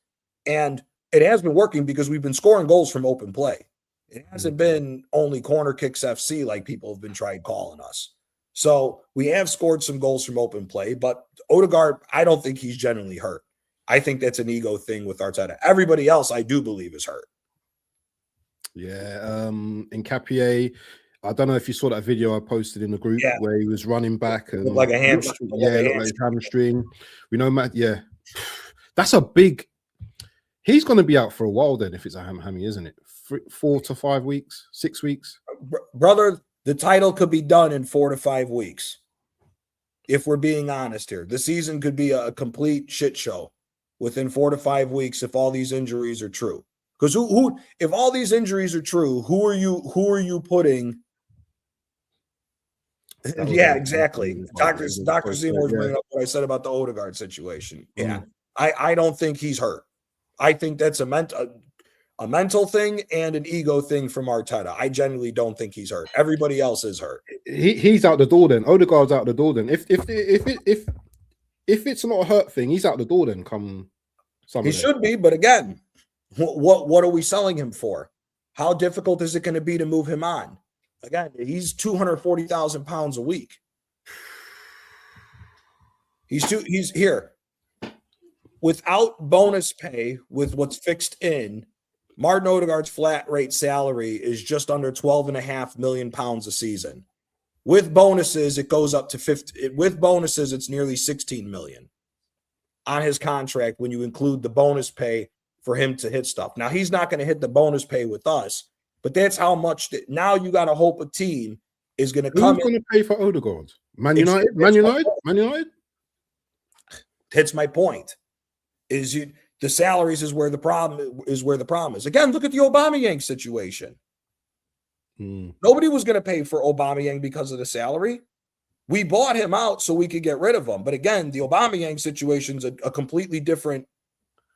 S2: And it has been working because we've been scoring goals from open play. It hasn't been only corner kicks FC like people have been trying calling us. So we have scored some goals from open play, but Odegaard, I don't think he's genuinely hurt. I think that's an ego thing with Arteta. Everybody else, I do believe, is hurt.
S1: Yeah. In Capier, I don't know if you saw that video I posted in the group where he was running back and
S2: looked like a hamstring.
S1: Looked like a hamstring. We know, Matt. Yeah, that's a big. He's going to be out for a while then if it's a hammy, isn't it? 4 to 5 weeks, 6 weeks.
S2: Brother, the title could be done in 4 to 5 weeks. If we're being honest here, the season could be a complete shit show within 4 to 5 weeks if all these injuries are true. Because who if all these injuries are true, who are you putting? Yeah, exactly. Dr. Seymour was bringing up what I said about the Odegaard situation. Yeah, I don't think he's hurt. I think that's a mental thing and an ego thing from Arteta. I genuinely don't think he's hurt. Everybody else is hurt.
S1: He's out the door then. Odegaard's out the door then. If it's not a hurt thing, he's out the door then.
S2: He should be, but again, what are we selling him for? How difficult is it going to be to move him on? Again, he's 240,000 pounds a week. He's here without bonus pay with what's fixed in. Martin Ødegaard's flat rate salary is just under 12.5 million pounds a season. With bonuses, it goes up to 50. With bonuses, it's nearly 16 million on his contract when you include the bonus pay for him to hit stuff. Now, he's not going to hit the bonus pay with us, but that's how much that now you got to hope a team is going to come.
S1: Who's going to pay for Odegaard? Man United?
S2: Hits my point. The salaries is where the problem is. Again, look at the Aubameyang situation. Nobody was going to pay for Aubameyang because of the salary. We bought him out so we could get rid of him. But again, the Aubameyang situation's a completely different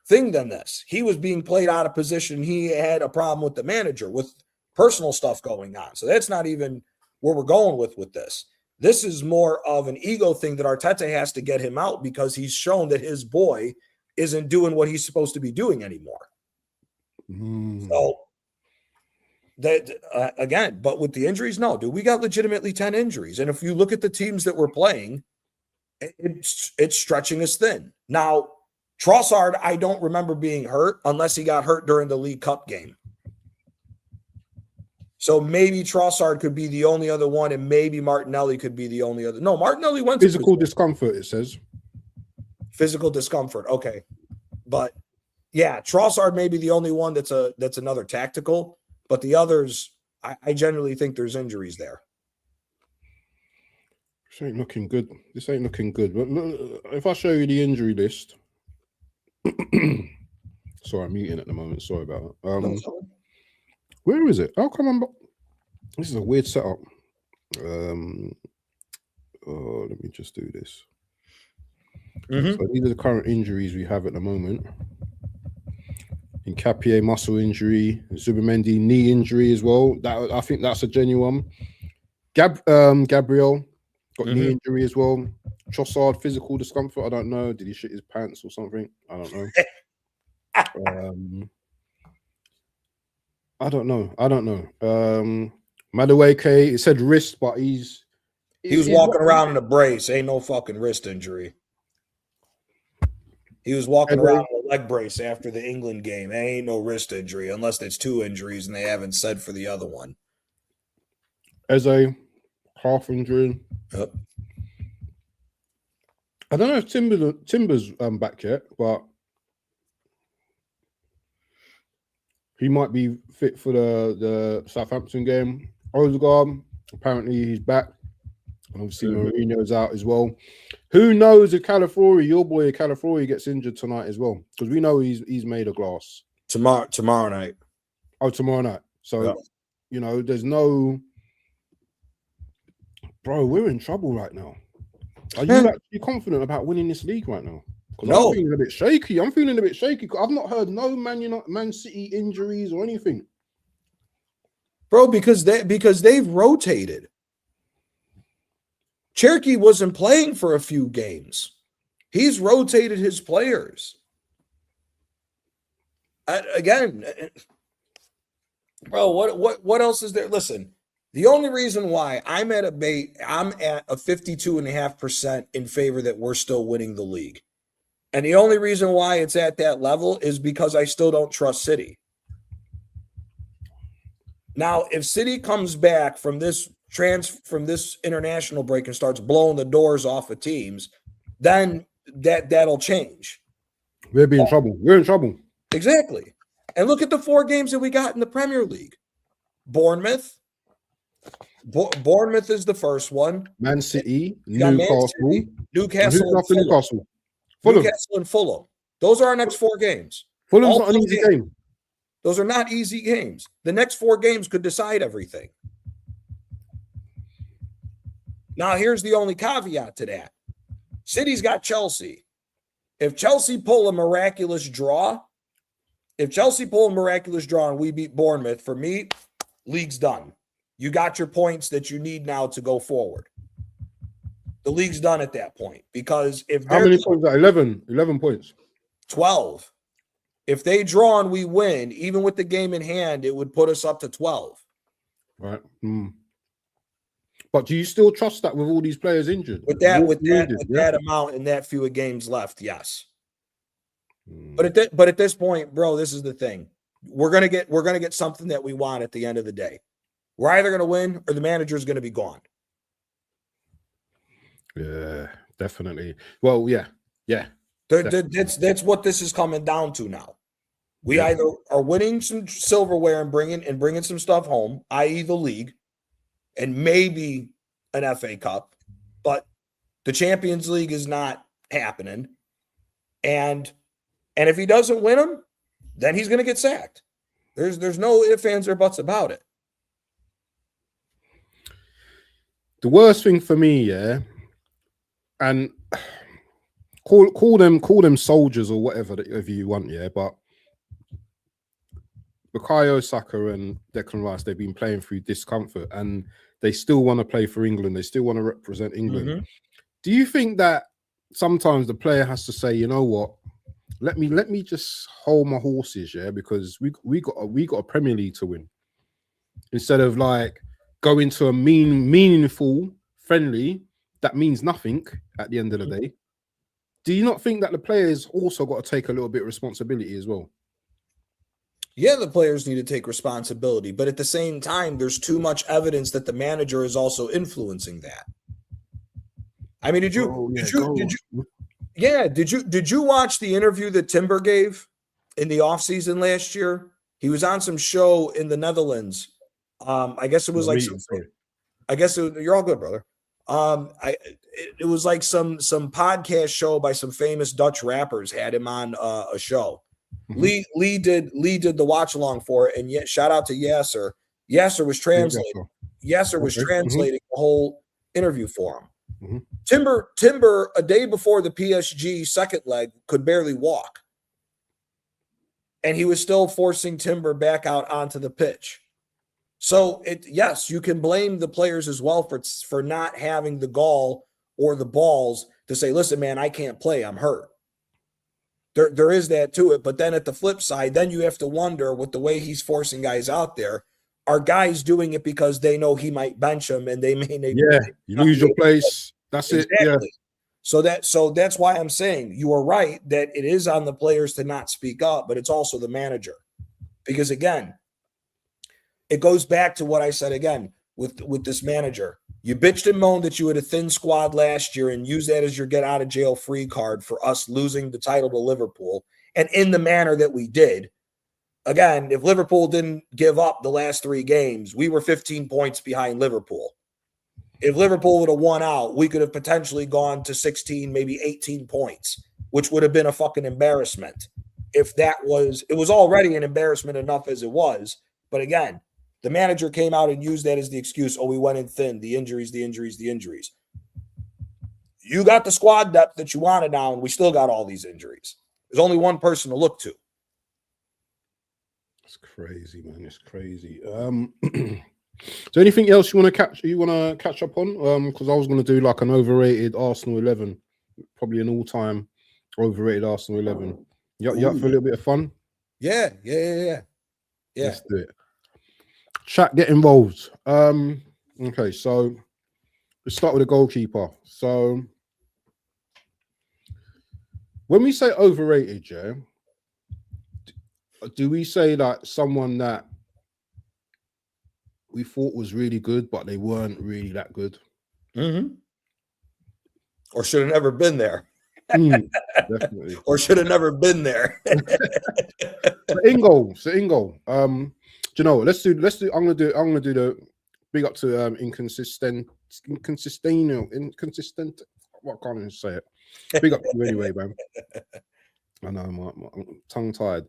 S2: thing than this. He was being played out of position. He had a problem with the manager, with personal stuff going on. So that's not even where we're going with this. This is more of an ego thing that Arteta has to get him out because he's shown that his boy isn't doing what he's supposed to be doing anymore. So that again, but with the injuries, no, dude, we got legitimately 10 injuries. And if you look at the teams that we're playing, it's stretching us thin. Now, Trossard, I don't remember being hurt unless he got hurt during the League Cup game. So maybe Trossard could be the only other one, and maybe Martinelli could be the only other. No, Martinelli went
S1: physical discomfort, it says.
S2: Physical discomfort. Okay. But yeah, Trossard may be the only one that's another tactical, but the others, I generally think there's injuries there.
S1: This ain't looking good. This ain't looking good. But look, if I show you the injury list. Sorry, I'm muting at the moment. Sorry about that. Where is it? How come I'm... This is a weird setup. Let me just do this. So these are the current injuries we have at the moment. Nkapie muscle injury, Zubimendi knee injury as well. That I think that's a genuine one. Gabriel got knee injury as well. Trossard physical discomfort. I don't know. Did he shit his pants or something? I don't know. I don't know. Madueke, it said wrist, but he
S2: was walking around in a brace. Ain't no fucking wrist injury. He was walking around in a leg brace after the England game. Ain't no wrist injury unless it's 2 injuries and they haven't said for the other one.
S1: Eze, half injury.
S2: Yep.
S1: I don't know if Timber's back yet, but he might be fit for the Southampton game. Odegaard, apparently he's back. Obviously, Mourinho's out as well. Who knows if Calafiori, your boy Calafiori, gets injured tonight as well? Because we know he's made of glass.
S2: Tomorrow night.
S1: Oh, tomorrow night. So, you know, there's no... Bro, we're in trouble right now. Are you actually confident about winning this league right now?
S2: No.
S1: I'm feeling a bit shaky. I've not heard no Man City injuries or anything.
S2: Bro, because they've rotated. Cherky wasn't playing for a few games. He's rotated his players. Again, bro, what else is there? Listen, the only reason why I'm at a 52.5% in favor that we're still winning the league. And the only reason why it's at that level is because I still don't trust City. Now, if City comes back from this international break and starts blowing the doors off of teams, then that'll change.
S1: We're in trouble. We're in trouble.
S2: Exactly. And look at the 4 games that we got in the Premier League. Bournemouth is the first one.
S1: Man City, Newcastle
S2: and Fulham. Those are our next 4 games.
S1: Fulham's not an easy game.
S2: Those are not easy games. The next 4 games could decide everything. Now, here's the only caveat to that. City's got Chelsea. If Chelsea pull a miraculous draw and we beat Bournemouth, for me, league's done. You got your points that you need now to go forward. The league's done at that point because if
S1: how many points are 11 points,
S2: 12. If they draw and we win, even with the game in hand, it would put us up to 12.
S1: Right. But do you still trust that with all these players injured?
S2: With that amount and that few games left, yes. But at this point, bro, this is the thing. We're gonna get something that we want at the end of the day. We're either gonna win or the manager is gonna be gone.
S1: Yeah, definitely. Well, yeah.
S2: That's what this is coming down to now. We either are winning some silverware and bringing some stuff home, i.e. the league, and maybe an FA Cup, but the Champions League is not happening. And if he doesn't win them, then he's going to get sacked. There's no ifs, ands, or buts about it.
S1: The worst thing for me, yeah, and call them soldiers or whatever you want, yeah, but Bukayo Saka and Declan Rice, they've been playing through discomfort and they still want to play for England. They still want to represent England. Do you think that sometimes the player has to say, you know what, let me just hold my horses, yeah, because we got a Premier League to win, instead of like going to a meaningful friendly that means nothing at the end of the day? Do you not think that the players also got to take a little bit of responsibility as well?
S2: Yeah, the players need to take responsibility, but at the same time, there's too much evidence that the manager is also influencing that. I mean, did you watch the interview that Timber gave in the offseason last year? He was on some show in the Netherlands. I guess it was you're all good, brother. It was like some podcast show by some famous Dutch rappers had him on a show. Lee did the watch along for it, and yet shout out to Yasser. Yasser was translating. Yasser was translating the whole interview for him. Timber, a day before the PSG second leg, could barely walk, and he was still forcing Timber back out onto the pitch. So yes, you can blame the players as well for not having the gall or the balls to say, "Listen, man, I can't play. I'm hurt." There is that to it, but then at the flip side, then you have to wonder, with the way he's forcing guys out there, are guys doing it because they know he might bench them and they may
S1: you lose your place. That's exactly. It.
S2: Yeah. So that's why I'm saying you are right that it is on the players to not speak up, but it's also the manager, because again, it goes back to what I said again with this manager. You bitched and moaned that you had a thin squad last year and used that as your get out of jail free card for us losing the title to Liverpool, and in the manner that we did. Again, if Liverpool didn't give up the last 3 games, we were 15 points behind Liverpool. If Liverpool would have won out, we could have potentially gone to 16, maybe 18 points, which would have been a fucking embarrassment. It was already an embarrassment enough as it was. But again, the manager came out and used that as the excuse. Oh, we went in thin. The injuries. You got the squad depth that you wanted now, and we still got all these injuries. There's only one person to look to.
S1: It's crazy, man. It's crazy. Is there anything else you want to catch up on? Because I was going to do like an overrated Arsenal 11, probably an all-time overrated Arsenal 11. You up for a little bit of fun?
S2: Yeah.
S1: Let's do it. Chat, get involved. Okay, so let's start with the goalkeeper. So when we say overrated, yeah, do we say like someone that we thought was really good, but they weren't really that good?
S2: Or should have never been there.
S1: Definitely.
S2: Or should have never been there.
S1: So in goal. Do you know what? Let's do. I'm gonna do the big up to inconsistent. What can't I say it? Big up to you anyway, man. I know I'm tongue tied.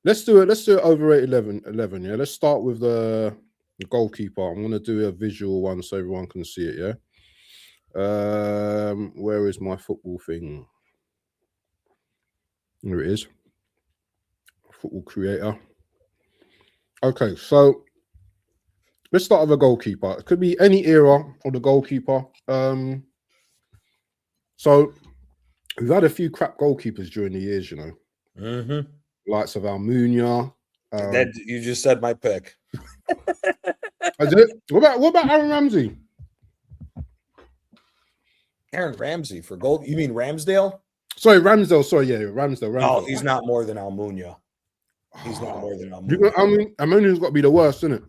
S1: Let's do it overrated 11. Yeah. Let's start with the goalkeeper. I'm gonna do a visual one so everyone can see it. Yeah. Where is my football thing? There it is. Football creator. Okay, so let's start with a goalkeeper. It could be any era of the goalkeeper. So we've had a few crap goalkeepers during the years, you know. Likes of Almunia.
S2: That you just said my pick.
S1: Is it? What about Aaron Ramsey?
S2: Aaron Ramsey for goal? You mean Ramsdale?
S1: Sorry, Ramsdale. Sorry, yeah, Ramsdale.
S2: Oh, he's not more than Almunia. He's not more than Almunia.
S1: I mean, Almunia's got to be the worst, isn't it?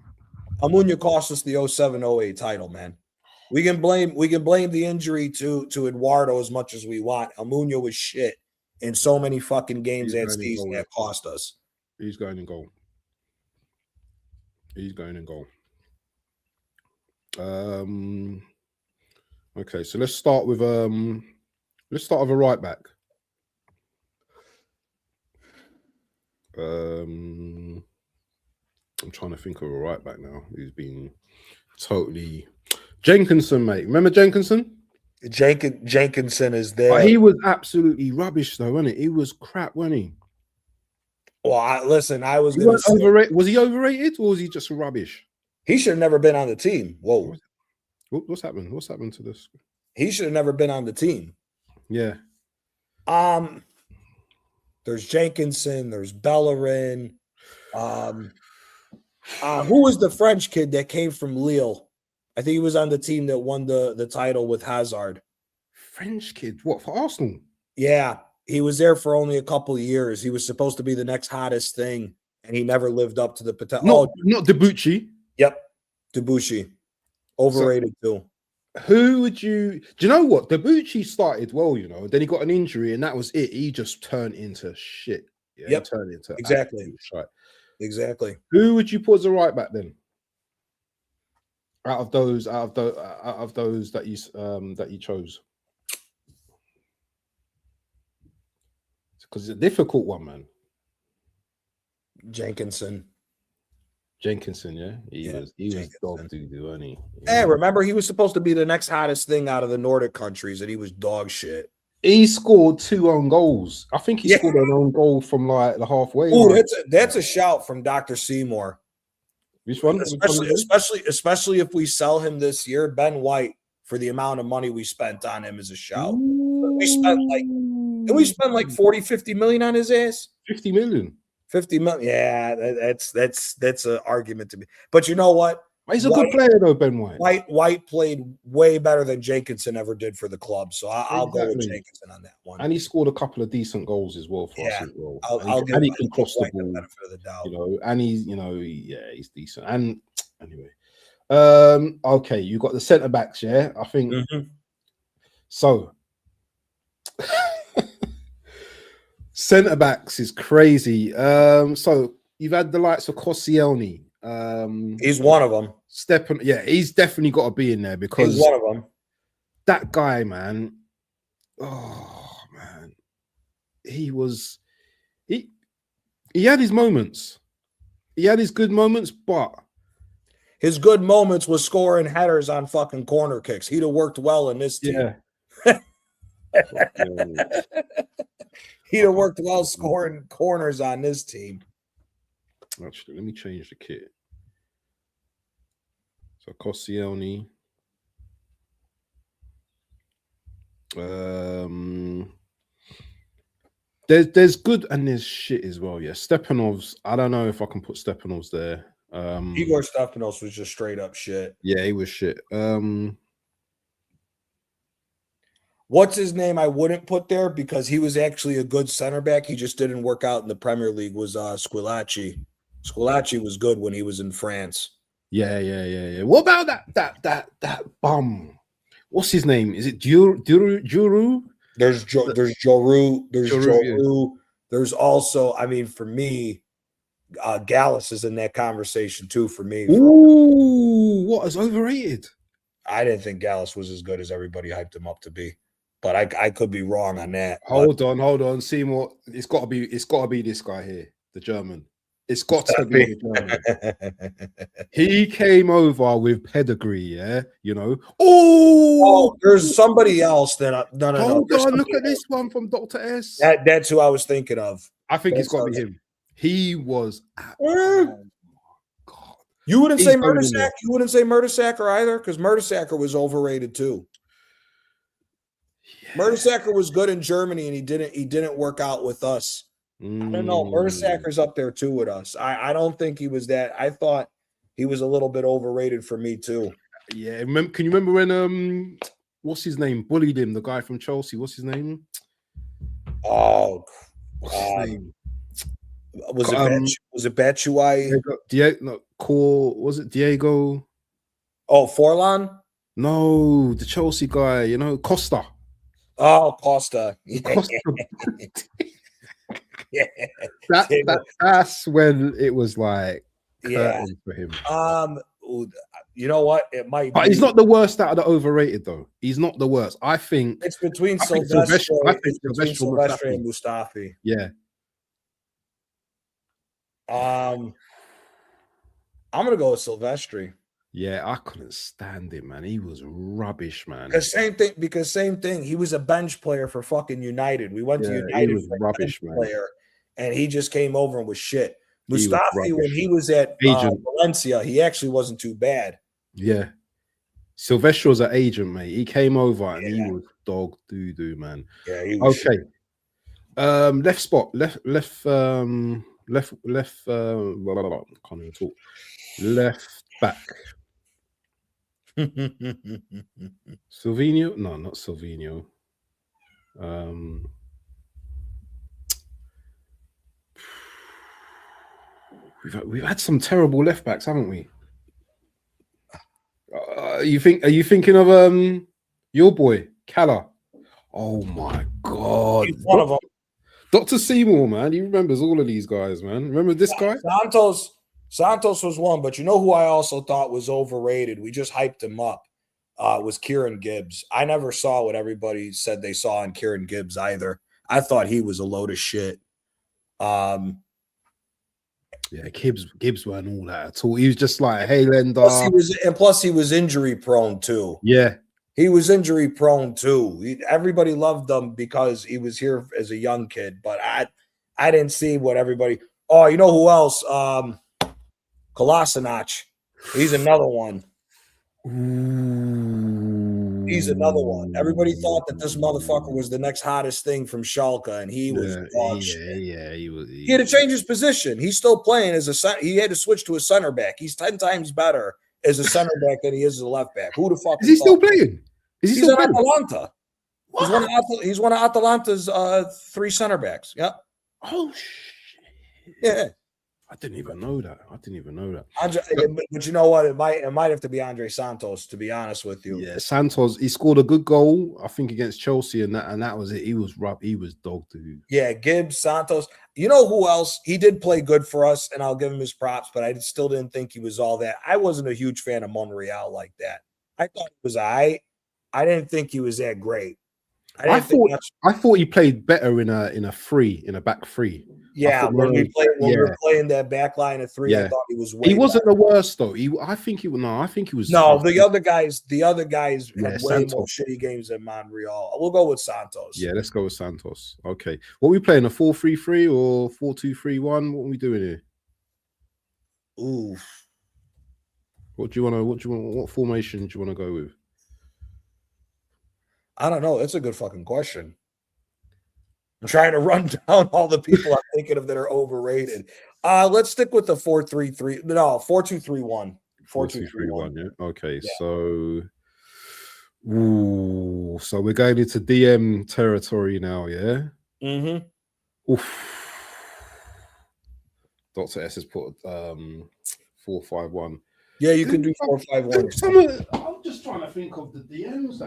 S2: Almunia cost us the 07-08 title, man. We can blame the injury to Eduardo as much as we want. Almunia was shit in so many fucking games that season that cost us.
S1: He's going in goal. Okay, so let's start with a right back. I'm trying to think of a right back now who's been totally Jenkinson, mate. Remember Jenkinson?
S2: Jenkinson is there.
S1: But he was absolutely rubbish, though, wasn't it? He was crap, wasn't he?
S2: Well, listen, I was going to say,
S1: overrated. Was he overrated or was he just rubbish?
S2: He should have never been on the team. Whoa.
S1: What's happened? What's happened to this?
S2: He should have never been on the team.
S1: Yeah.
S2: There's Jenkinson. There's Bellerin. Who was the French kid that came from Lille? I think he was on the team that won the title with Hazard.
S1: French kid? What, for Arsenal?
S2: Yeah. He was there for only a couple of years. He was supposed to be the next hottest thing, and he never lived up to the potential.
S1: Not Debuchy.
S2: Yep. Debuchy. Overrated too.
S1: Who would you... Do you know what? Debuchy started well, you know. Then he got an injury, and that was it. He just turned into shit. Yeah,
S2: yep.
S1: He turned into
S2: exactly.
S1: Shite.
S2: Exactly.
S1: Who would you put as a right back then? Out of those that you chose, because it's a difficult one, man.
S2: Jenkinson,
S1: yeah, he was dog doo-doo, wasn't he?
S2: Hey, remember he was supposed to be the next hottest thing out of the Nordic countries, and he was dog shit.
S1: He scored 2 own goals. I think he scored an own goal from like the halfway.
S2: Oh, that's a shout from Dr. Seymour.
S1: Which one?
S2: Especially if we sell him this year, Ben White, for the amount of money we spent on him, is a shout. We spent like 40, 50 million on his ass.
S1: 50 million.
S2: 50 million. Yeah, that's an argument to me. But you know what?
S1: He's a good player though, Ben White.
S2: White played way better than Jenkinson ever did for the club, so I'll go with Jenkinson on that one.
S1: And he scored a couple of decent goals as well for us as well.
S2: I'll give
S1: him cross the ball,
S2: benefit of the doubt.
S1: You know, and he's he's decent. And anyway, okay, you got the centre backs, yeah. I think so. Centre backs is crazy. So you've had the likes of Koscielny.
S2: He's one of them.
S1: He's definitely got to be in there because
S2: he's one of them.
S1: That guy, man. Oh man, he had his moments. He had his good moments, but
S2: his good moments was scoring headers on fucking corner kicks. He'd have worked well in this team. Yeah. He'd have worked well scoring corners on this team.
S1: Actually, let me change the kit. So Koscielny. There's good and there's shit as well. Yeah, Stepanovs. I don't know if I can put Stepanovs there.
S2: Igor Stepanovs was just straight up shit.
S1: Yeah, he was shit.
S2: What's his name? I wouldn't put there because he was actually a good center back. He just didn't work out in the Premier League. Was Squillaci? Squillaci was good when he was in France.
S1: Yeah. What about that bum? What's his name? Is it Juru?
S2: There's Joru. There's Joru. There's also, I mean, for me, Gallus is in that conversation too. For me,
S1: what is overrated?
S2: I didn't think Gallus was as good as everybody hyped him up to be, but I could be wrong on that.
S1: Hold on, Seymour. It's got to be this guy here, the German. It's got to be the German. He came over with pedigree, yeah. You know. Oh,
S2: there's somebody else that no.
S1: Hold on, look at this one from Dr. S.
S2: That's who I was thinking of.
S1: I think it's got to be him. He was.
S2: God. You wouldn't say Mertesacker. You wouldn't say Mertesacker either, because Mertesacker was overrated too. Yeah. Mertesacker was good in Germany, and he didn't work out with us. I don't know. Mertesacker's up there too with us. I don't think he was that. I thought he was a little bit overrated for me too.
S1: Yeah. Can you remember when what's his name? Bullied him, the guy from Chelsea. What's his name?
S2: Oh,
S1: what's his name?
S2: Was it Batshuayi?
S1: Was it Diego?
S2: Oh, Forlan?
S1: No, the Chelsea guy, you know, Costa.
S2: Oh, Costa.
S1: Costa. Yeah. That's when it was like curtain for him.
S2: You know what? It might
S1: but
S2: be.
S1: He's not the worst out of the overrated, though. He's not the worst. I think
S2: it's between Silvestre and Mustafi.
S1: Yeah.
S2: I'm gonna go with Silvestre.
S1: Yeah, I couldn't stand him, man. He was rubbish, man.
S2: Because same thing. He was a bench player for fucking United. We went to
S1: Yeah, he
S2: United
S1: was
S2: for a
S1: rubbish,
S2: bench
S1: man.
S2: player, and he just came over and was shit.
S1: He was
S2: Mustafi, when
S1: rubbish.
S2: he was at
S1: Agent.
S2: Valencia, he actually wasn't too bad.
S1: Yeah. Sylvester was an agent, mate. He came over and he
S2: Yeah.
S1: was dog doo-doo, man.
S2: Yeah, he was
S1: Okay.
S2: shit.
S1: Left spot, left, blah, blah, blah, can't even talk. Left back. Silvino? No, not Silvino. We've had some terrible left backs, haven't we? Are you thinking of your boy Calla? Oh my god,
S2: He's one of them.
S1: Dr. Seymour, man, he remembers all of these guys, man. Remember this guy?
S2: Santos was one, but you know who I also thought was overrated? We just hyped him up. Was Kieran Gibbs. I never saw what everybody said they saw in Kieran Gibbs either. I thought he was a load of shit.
S1: Yeah, Gibbs weren't all that at all. He was just like, hey, Lender.
S2: Plus he was injury prone too.
S1: Yeah.
S2: He was injury prone too. Everybody loved him because he was here as a young kid, but I didn't see what everybody. Oh, you know who else? Kolasinac. He's another one.
S1: Ooh.
S2: He's another one. Everybody thought that this motherfucker was the next hottest thing from Schalke, and he was dog shit.
S1: Yeah, he
S2: had to change his position. He's still playing as a center. He had to switch to a center back. He's 10 times better as a center back than he is as a left back. Who the fuck
S1: is he still playing? Is he
S2: He's
S1: still
S2: at
S1: playing?
S2: Atalanta. He's one of Atalanta's 3 center backs. Yep.
S1: Oh shit.
S2: Yeah.
S1: I didn't even know that.
S2: But you know what? It might have to be Andre Santos, to be honest with you.
S1: Yeah, Santos. He scored a good goal, I think, against Chelsea, and that was it. He was dog to.
S2: Yeah, Gibbs, Santos. You know who else? He did play good for us, and I'll give him his props, but I still didn't think he was all that. I wasn't a huge fan of Monreal like that. I thought he was I didn't think he was that great.
S1: I thought he played better in a back three.
S2: Yeah, when we were playing that back line of 3, I thought he was.
S1: He wasn't
S2: better.
S1: the worst though. I think he was.
S2: No, the other guys had way
S1: Santos.
S2: more shitty games than Monreal. We'll go with Santos.
S1: Yeah, let's go with Santos. Okay, what are we playing? A 4-3-3 or 4-2-3-1? What are we doing here?
S2: Ooh.
S1: What formation do you want to go with?
S2: I don't know. That's a good fucking question. I'm trying to run down all the people I'm thinking of that are overrated. Let's stick with the 4-3-3. No, 4-2-3-1.
S1: 4-2-3-1. Yeah. Okay. Yeah. So we're going into DM territory now. Yeah.
S2: Mm-hmm.
S1: Oof. Dr. S has put 4-5-1.
S2: Yeah, you could do 4-5-1.
S1: I'm just trying to think of the DMs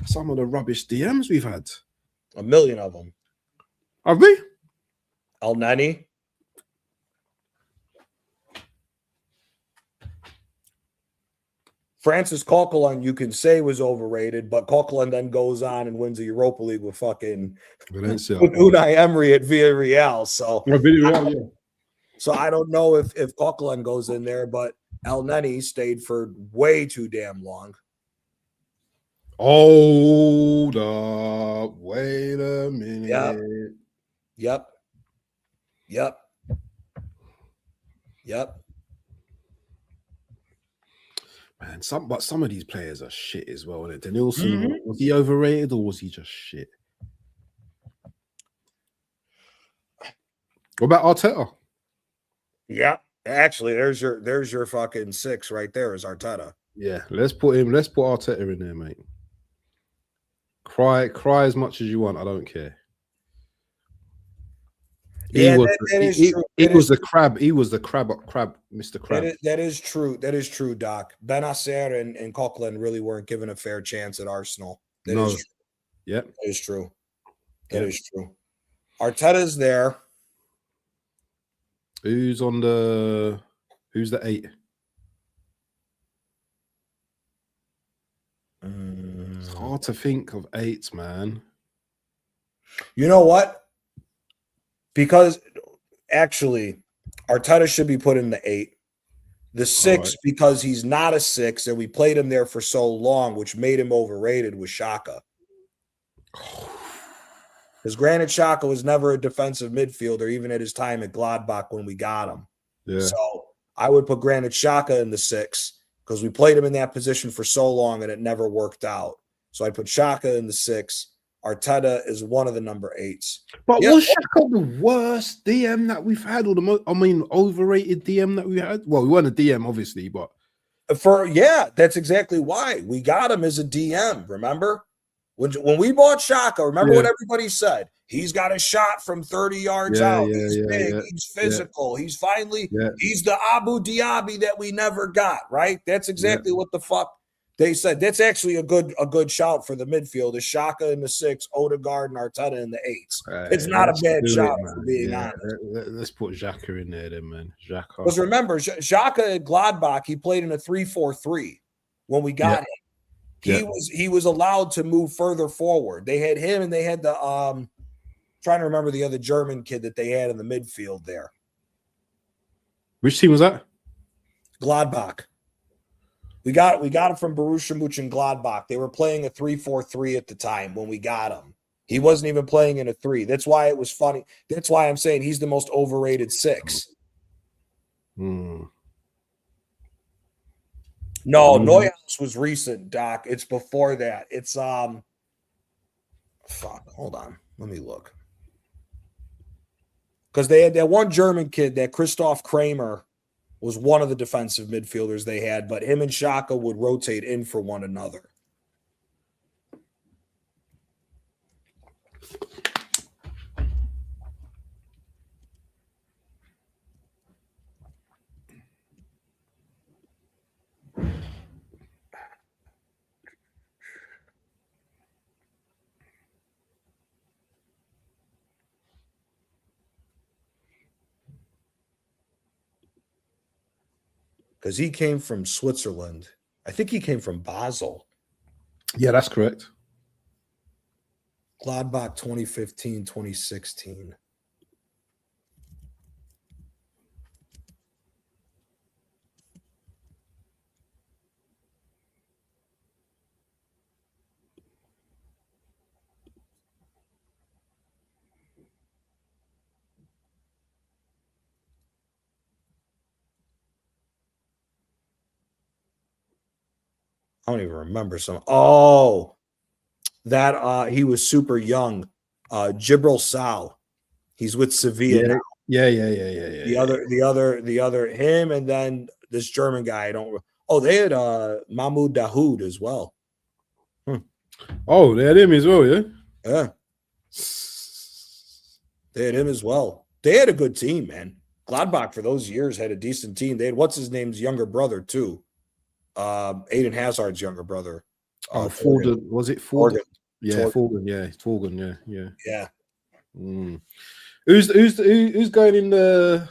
S1: some of the rubbish DMs we've had.
S2: A million of them.
S1: Have we?
S2: El Neni. Francis Coquelin, you can say was overrated, but Coquelin then goes on and wins the Europa League with fucking
S1: Valencia.
S2: with Unai Emery at Villarreal. So, so I don't know if Coquelin goes in there, but El Neni stayed for way too damn long.
S1: Hold up. Wait a minute.
S2: Yep.
S1: Man, some of these players are shit as well. Danielson, was he overrated or was he just shit? What about Arteta?
S2: Yeah, actually, there's your fucking 6 right there. Is Arteta?
S1: Yeah, let's put Arteta in there, mate. Cry as much as you want. I don't care. He was the crab, Mr. Crab.
S2: That is true. That is true, Doc. Benacer and Coquelin really weren't given a fair chance at Arsenal. That is true.
S1: Yep.
S2: That is true. That is true. Arteta's there.
S1: Who's the 8? It's hard to think of 8s, man.
S2: You know what? Because actually, Arteta should be put in the 8. The 6, because he's not a 6, and we played him there for so long, which made him overrated, was Xhaka. Because granted, Xhaka was never a defensive midfielder, even at his time at Gladbach when we got him.
S1: Yeah.
S2: So I would put Granit Xhaka in the 6 because we played him in that position for so long and it never worked out. So I put Xhaka in the 6. Arteta is one of the number 8s.
S1: But was Xhaka the worst DM that we've had, or the most, overrated DM that we had? Well, we weren't a DM, obviously, but
S2: that's exactly why we got him as a DM. Remember when we bought Xhaka? Remember what everybody said? He's got a shot from 30 yards out. He's big. He's physical. He's he's the Abu Dhabi that we never got. Right? That's exactly what the fuck they said. That's actually a good shout for the midfield. Is Xhaka in the 6, Odegaard and Arteta in the 8s. It's not a bad shout, for being honest.
S1: Let's put Xhaka in there then, man. Xhaka.
S2: Because remember, Xhaka at Gladbach, he played in a 3-4-3 when we got him. He was allowed to move further forward. They had him, and they had the trying to remember the other German kid that they had in the midfield there.
S1: Which team was that?
S2: Gladbach. We got him from Borussia Mönchengladbach. They were playing a 3-4-3 at the time when we got him. He wasn't even playing in a 3. That's why it was funny. That's why I'm saying he's the most overrated 6. No, Neuhaus was recent, Doc. It's before that. It's fuck. Hold on. Let me look. Because they had that one German kid, that Christoph Kramer, was one of the defensive midfielders they had, but him and Xhaka would rotate in for one another. Because he came from Switzerland. I think he came from Basel.
S1: Yeah, that's correct.
S2: Gladbach 2015, 2016. I don't even remember some. Oh, that he was super young. Gibril Sal. He's with Sevilla now.
S1: Yeah.
S2: The other him, and then this German guy. They had Mahmoud Dahoud as well.
S1: Oh, they had him as well, yeah?
S2: Yeah. They had him as well. They had a good team, man. Gladbach for those years had a decent team. They had what's his name's younger brother too. Aiden Hazard's younger brother.
S1: Forden. Was it Forden? Yeah, Forden. Yeah, Forden.
S2: Yeah.
S1: Who's going in the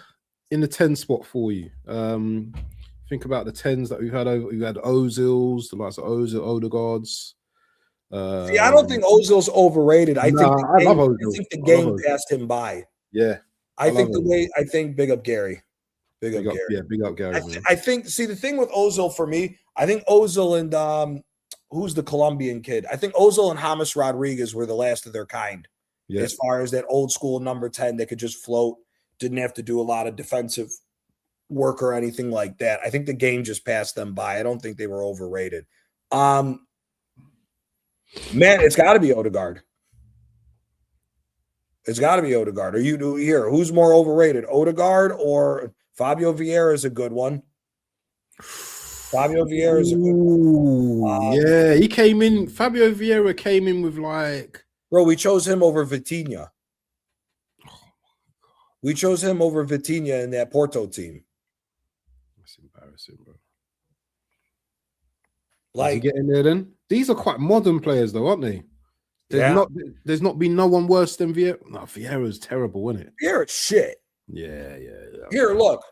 S1: 10 spot for you? Think about the 10s that we've had over. We had Ozils, the likes of Ozil, Odegaards.
S2: See, I don't think Ozil's overrated. I think the game passed him by.
S1: Yeah,
S2: I think big up Gary. Big up Gary.
S1: Yeah, big up Gary.
S2: I think. See, the thing with Ozil for me, I think Ozil and who's the Colombian kid? I think Ozil and James Rodriguez were the last of their kind. Yeah. As far as that old school number 10 that could just float, didn't have to do a lot of defensive work or anything like that. I think the game just passed them by. I don't think they were overrated. Man, it's got to be Odegaard. It's got to be Odegaard. Are you here? Who's more overrated, Odegaard or Fabio Vieira is a good one? Fabio Vieira is a good one.
S1: Yeah, he came in. Fabio Vieira came in with
S2: bro, we chose him over Vitinha. We chose him over Vitinha in that Porto team.
S1: That's embarrassing, bro.
S2: Like,
S1: get in there then. These are quite modern players, though, aren't they? There's not been no one worse than Vieira. No, Vieira's terrible, isn't it?
S2: Vieira's shit.
S1: Yeah.
S2: Here, look.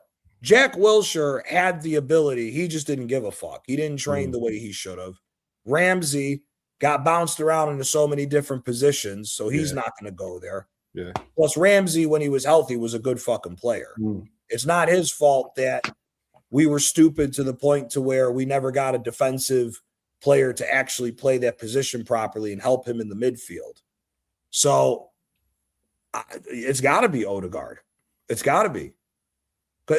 S2: Jack Wilshere had the ability. He just didn't give a fuck. He didn't train the way he should have. Ramsey got bounced around into so many different positions, so he's not going to go there.
S1: Yeah.
S2: Plus, Ramsey, when he was healthy, was a good fucking player. It's not his fault that we were stupid to the point to where we never got a defensive player to actually play that position properly and help him in the midfield. So it's got to be Odegaard. It's got to be.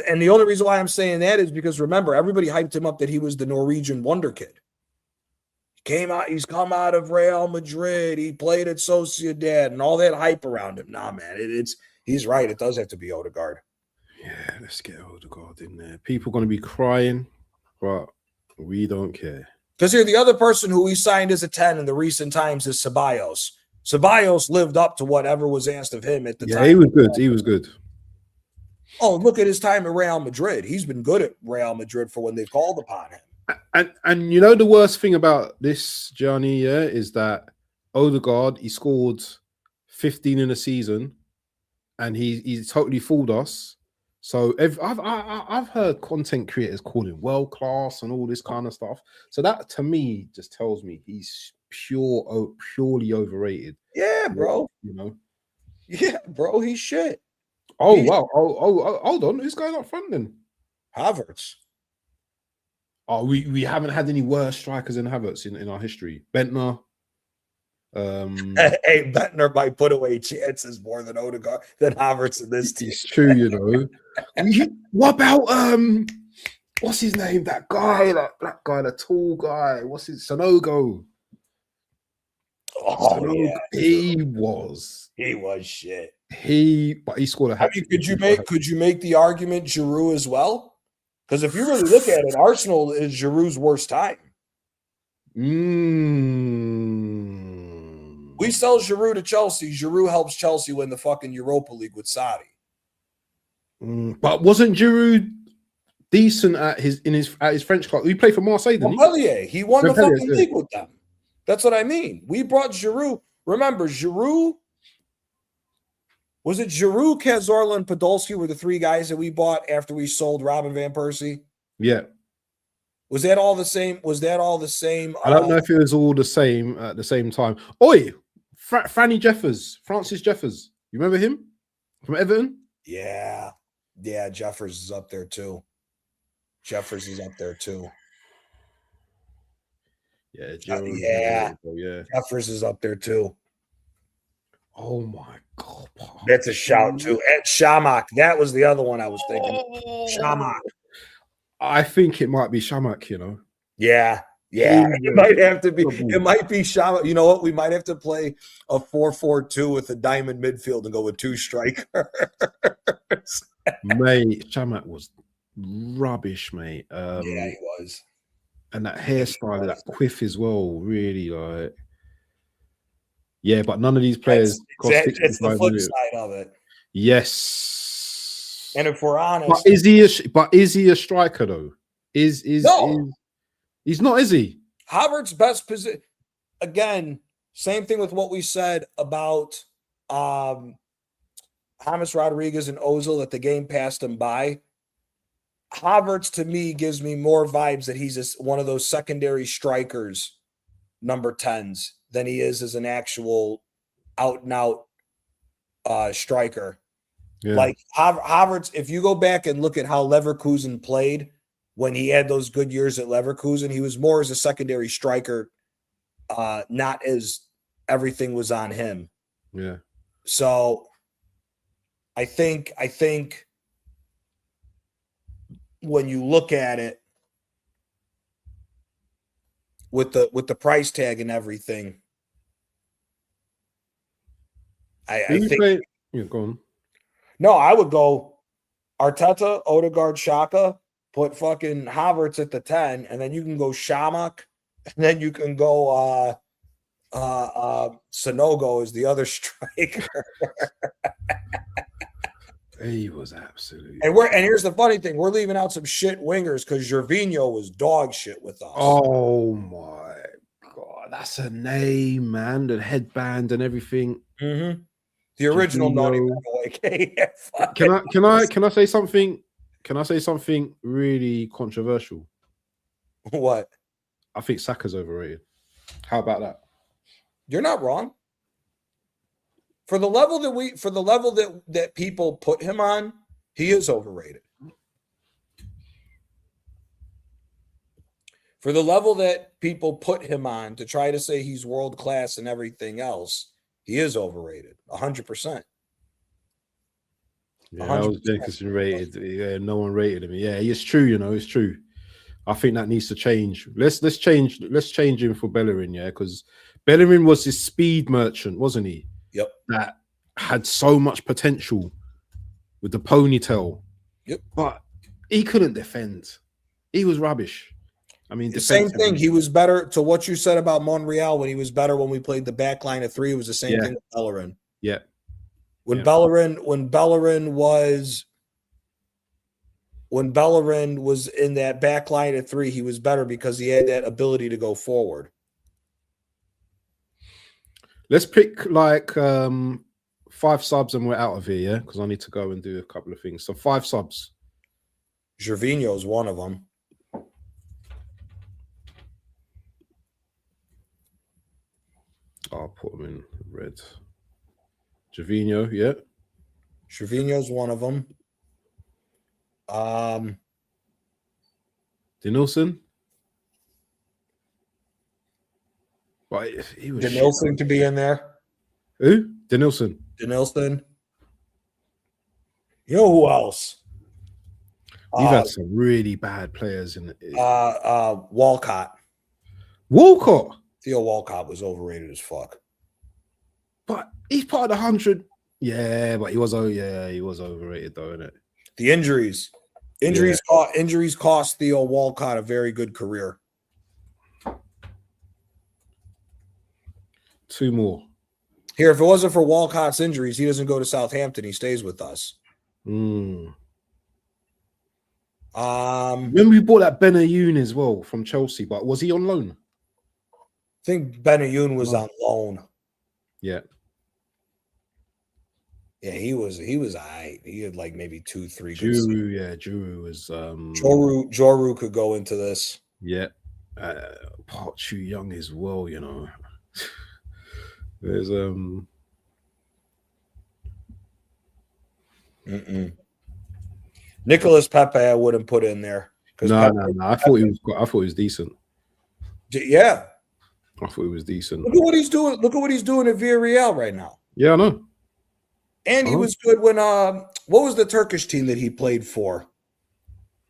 S2: And the only reason why I'm saying that is because, remember, everybody hyped him up that he was the Norwegian wonder kid. He's come out of Real Madrid. He played at Sociedad and all that hype around him. Nah, man, he's right. It does have to be Odegaard.
S1: Yeah, let's get Odegaard in there. People are going to be crying, but we don't care.
S2: Because here, the other person who we signed as a 10 in the recent times is Ceballos. Ceballos lived up to whatever was asked of him at the time.
S1: Yeah, he was good. He was good.
S2: Oh, look at his time at Real Madrid. He's been good at Real Madrid for when they called upon him.
S1: And you know the worst thing about this, Gianni, is that Odegaard, he scored 15 in a season, and he totally fooled us. So I've heard content creators call him world class and all this kind of stuff. So that to me just tells me he's purely overrated.
S2: Yeah, bro.
S1: You know.
S2: Yeah, bro. He's shit.
S1: Oh wow. Oh, hold on. Who's going up front then?
S2: Havertz.
S1: Oh, we haven't had any worse strikers than Havertz in our history. Bentner.
S2: Hey, Bentner might put away chances more than Odegaard than Havertz in this team.
S1: It's true, you know. What about what's his name? That guy, that black guy, the tall guy. What's his Sanogo?
S2: Oh,
S1: Sanogo.
S2: yeah.
S1: He was
S2: shit.
S1: But he scored a hat trick.
S2: Could you make the argument Giroud as well? Because if you really look at it, Arsenal is Giroud's worst time. We sell Giroud to Chelsea. Giroud helps Chelsea win the fucking Europa League with Saudi.
S1: But wasn't Giroud decent at his French club? He played for Marseille, didn't he?
S2: Montpellier. He won the fucking league with them. That's what I mean. We brought Giroud. Remember, Giroud. Was it Giroud, Cazorla, and Podolski were the three guys that we bought after we sold Robin Van Persie?
S1: Yeah.
S2: Was that all the same? Was that all the same?
S1: I don't know if it was all the same at the same time. Oi, Francis Jeffers. You remember him from Everton?
S2: Yeah. Yeah, Jeffers is up there too. Yeah, Jeffers is up there too.
S1: Oh my God.
S2: That's a shout too. At Shamak. That was the other one I was thinking. Shamak.
S1: I think it might be Shamak, you know.
S2: Yeah. It might have to be. It might be Shamak. You know what? We might have to play a 4-4-2 with a diamond midfield and go with two strikers.
S1: Mate, Shamak was rubbish, mate.
S2: Yeah, he was.
S1: And that hairstyle, that quiff as well, really like. Yeah, but none of these players.
S2: It's the flip side of it.
S1: Yes.
S2: And if we're honest,
S1: but is he a striker though? No. He's not, is he?
S2: Havertz's best position. Again, same thing with what we said about James Rodriguez and Ozil, that the game passed him by. Havertz to me gives me more vibes that he's one of those secondary strikers, number 10s, than he is as an actual out-and-out striker. Yeah. Like Havertz, if you go back and look at how Leverkusen played when he had those good years at Leverkusen, he was more as a secondary striker, not as everything was on him.
S1: Yeah.
S2: So I think when you look at it with the price tag and everything, I think
S1: go on.
S2: No, I would go Arteta, Odegaard, Xhaka, put fucking Havertz at the 10, and then you can go Shamak, and then you can go Sanogo as the other striker.
S1: He was absolutely.
S2: And here's the funny thing: we're leaving out some shit wingers because Gervinho was dog shit with us.
S1: Oh my God, that's a name, man! The headband and everything.
S2: Mm-hmm. The original Naughty Boy.
S1: Can I say something? Can I say something really controversial?
S2: What?
S1: I think Saka's overrated. How about that?
S2: You're not wrong. For the level that people put him on, he is overrated. For the level that people put him on to try to say he's world class and everything else, he is overrated, 100%.
S1: Yeah, I was Jacobson rated. Yeah, no one rated him. Yeah, it's true. You know, it's true. I think that needs to change. Let's change him for Bellerin. Yeah, because Bellerin was this speed merchant, wasn't he?
S2: Yep.
S1: That had so much potential with the ponytail.
S2: Yep.
S1: But he couldn't defend. He was rubbish. I mean,
S2: the same thing. He was better to what you said about Monreal when he was better when we played the back line of 3. It was the same thing with Bellerin.
S1: Yeah.
S2: When Bellerin was in that back line at 3, he was better because he had that ability to go forward.
S1: Let's pick like 5 subs and we're out of here, yeah? Because I need to go and do a couple of things. So 5 subs.
S2: Gervinho is one of them.
S1: I'll put him in red. Gervinho, yeah.
S2: Gervinho's one of them.
S1: Denilson. But he was
S2: Denilson to be in there.
S1: Who? Denilson.
S2: Denilson. You know who else?
S1: You've had some really bad players in it.
S2: Walcott.
S1: Walcott.
S2: Theo Walcott was overrated as fuck.
S1: But he's part of the 100. Yeah, but he was overrated though, isn't it?
S2: The injuries cost Theo Walcott a very good career.
S1: 2 more.
S2: Here, if it wasn't for Walcott's injuries, he doesn't go to Southampton. He stays with us.
S1: When we bought that Benayoun as well from Chelsea, but was he on loan?
S2: I think Benayoun was on loan.
S1: Yeah.
S2: Yeah, he was all right. He had like maybe 2-3 good
S1: Juru, yeah, Juru was
S2: Joru could go into this.
S1: Yeah. Part too young as well, you know. There's
S2: Nicolas Pepe I wouldn't put in there.
S1: No. I thought he was decent.
S2: Yeah.
S1: I thought he was decent.
S2: Look at what he's doing. Look at what he's doing at Villarreal right now.
S1: Yeah, I know.
S2: And he was good when what was the Turkish team that he played for?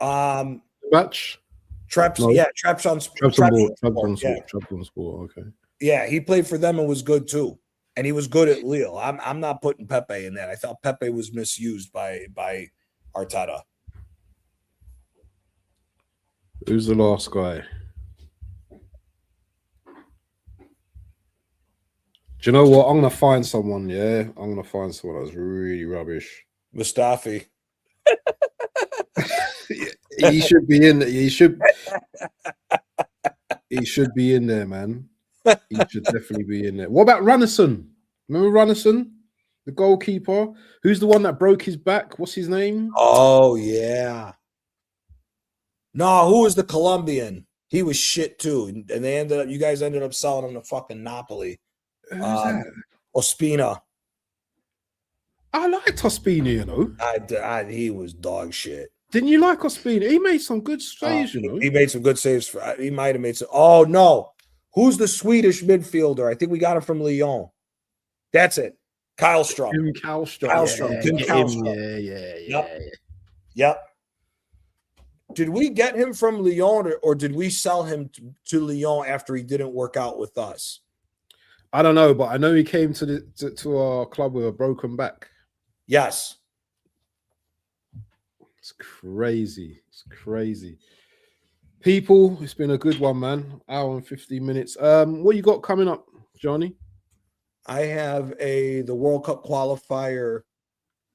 S1: Match?
S2: Trabzonspor. Okay. Yeah, he played for them and was good too. And he was good at Lille. I'm not putting Pepe in that. I thought Pepe was misused by Arteta.
S1: Who's the last guy? Do you know what? I'm gonna find someone. Yeah, I'm gonna find someone that's really rubbish.
S2: Mustafi.
S1: He should be in. He should be in there, man. He should definitely be in there. What about Ranison? Remember Ranison, the goalkeeper? Who's the one that broke his back? What's his name?
S2: Oh yeah. No, who was the Colombian? He was shit too, and you guys ended up selling him to fucking Napoli.
S1: Who's that?
S2: Ospina.
S1: I liked Ospina, you know.
S2: He was dog shit.
S1: Didn't you like Ospina? He made some good saves, you know.
S2: He made some good saves. He might have made some. Oh no, who's the Swedish midfielder? I think we got him from Lyon. That's it. Kallstrom.
S1: Tim Kallstrom.
S2: Yep. Did we get him from Lyon or did we sell him to Lyon after he didn't work out with us?
S1: I don't know, but I know he came to our club with a broken back.
S2: Yes.
S1: It's crazy. It's crazy. People, it's been a good one, man. Hour and 15 minutes. What you got coming up, Johnny?
S2: I have the World Cup qualifier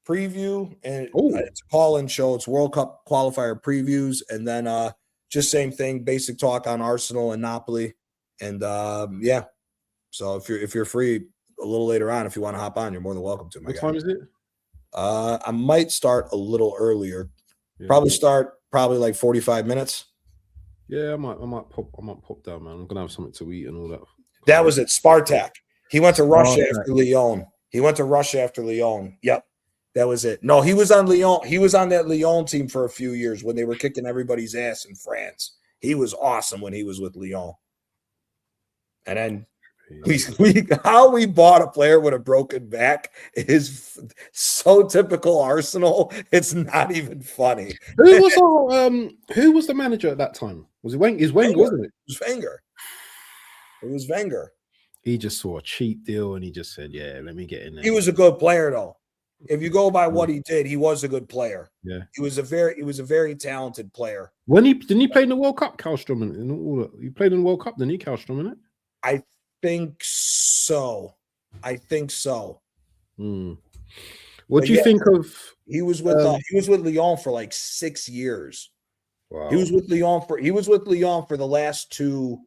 S2: preview, and it's a call-in show. It's World Cup qualifier previews, and then just same thing, basic talk on Arsenal and Napoli, and yeah. So if you're free a little later on, if you want to hop on, you're more than welcome to.
S1: What time is it?
S2: I might start a little earlier. Yeah. Probably like 45 minutes.
S1: Yeah, I might pop down, man. I'm gonna have something to eat and all that.
S2: That was it. Spartak. He went to Russia after Lyon. Yep. That was it. No, he was on Lyon. He was on that Lyon team for a few years when they were kicking everybody's ass in France. He was awesome when he was with Lyon. And then how we bought a player with a broken back is so typical Arsenal. It's not even funny.
S1: Who was the manager at that time? Was it Wenger? Is Wenger, wasn't it?
S2: It was Wenger. It was Wenger.
S1: He just saw a cheap deal and he just said, "Yeah, let me get in there."
S2: He was a good player, though. If you go by what he did, he was a good player.
S1: Yeah,
S2: he was a very talented player.
S1: Didn't he play in the World Cup, Kallstrom? He played in the World Cup, didn't he, Kallstrom, innit?
S2: I think so.
S1: What do you think of?
S2: He was with Lyon for like 6 years.
S1: Wow.
S2: He was with Lyon for the last 2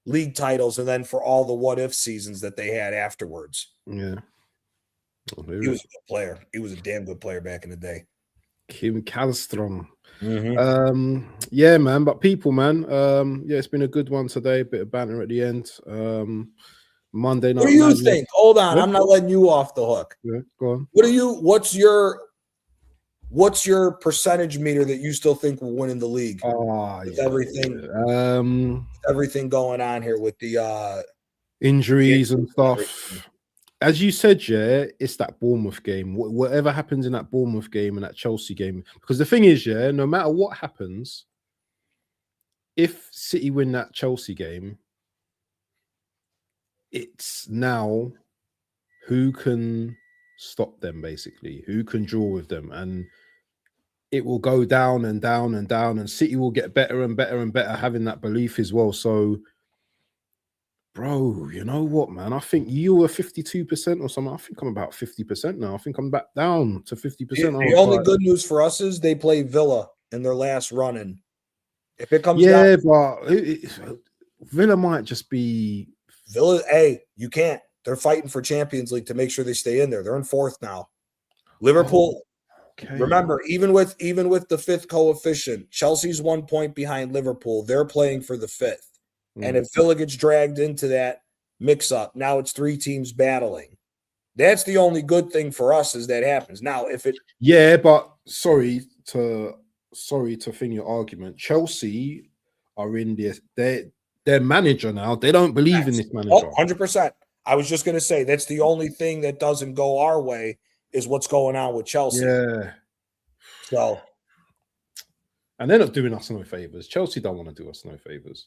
S2: league titles, and then for all the what if seasons that they had afterwards.
S1: Yeah.
S2: He was a good player. He was a damn good player back in the day.
S1: Kim Kallstrom. Yeah, man. But people, man. Yeah, it's been a good one today. Bit of banter at the end. Monday night.
S2: What do you think? Hold on, I'm not letting you off the hook.
S1: Yeah, go on.
S2: What's your percentage meter that you still think will win in the league? Everything going on here with the
S1: injuries and stuff. As you said, yeah, it's that Bournemouth game. Whatever happens in that Bournemouth game and that Chelsea game, because the thing is, yeah, no matter what happens, if City win that Chelsea game, it's now who can stop them, basically, who can draw with them, and it will go down and down and down, and City will get better and better and better, having that belief as well. So, bro, you know what, man? I think you were 52% or something. I think I'm about 50% now. I think I'm back down to 50%.
S2: The only good news for us is they play Villa in their last run-in. If it comes
S1: down, but Villa might just be
S2: Villa. Hey, you can't. They're fighting for Champions League to make sure they stay in there. They're in 4th now. Liverpool. Okay. Remember, even with the 5th coefficient, Chelsea's 1 point behind Liverpool. They're playing for the 5th. And if Villa gets dragged into that mix-up, now it's 3 teams battling. That's the only good thing for us as that happens. Now, if it...
S1: Yeah, but sorry to fin your argument. Chelsea are in this... Their manager now, they don't believe in this manager.
S2: 100%. I was just going to say, that's the only thing that doesn't go our way is what's going on with Chelsea.
S1: Yeah.
S2: So...
S1: And they're not doing us no favors. Chelsea don't want to do us no favors.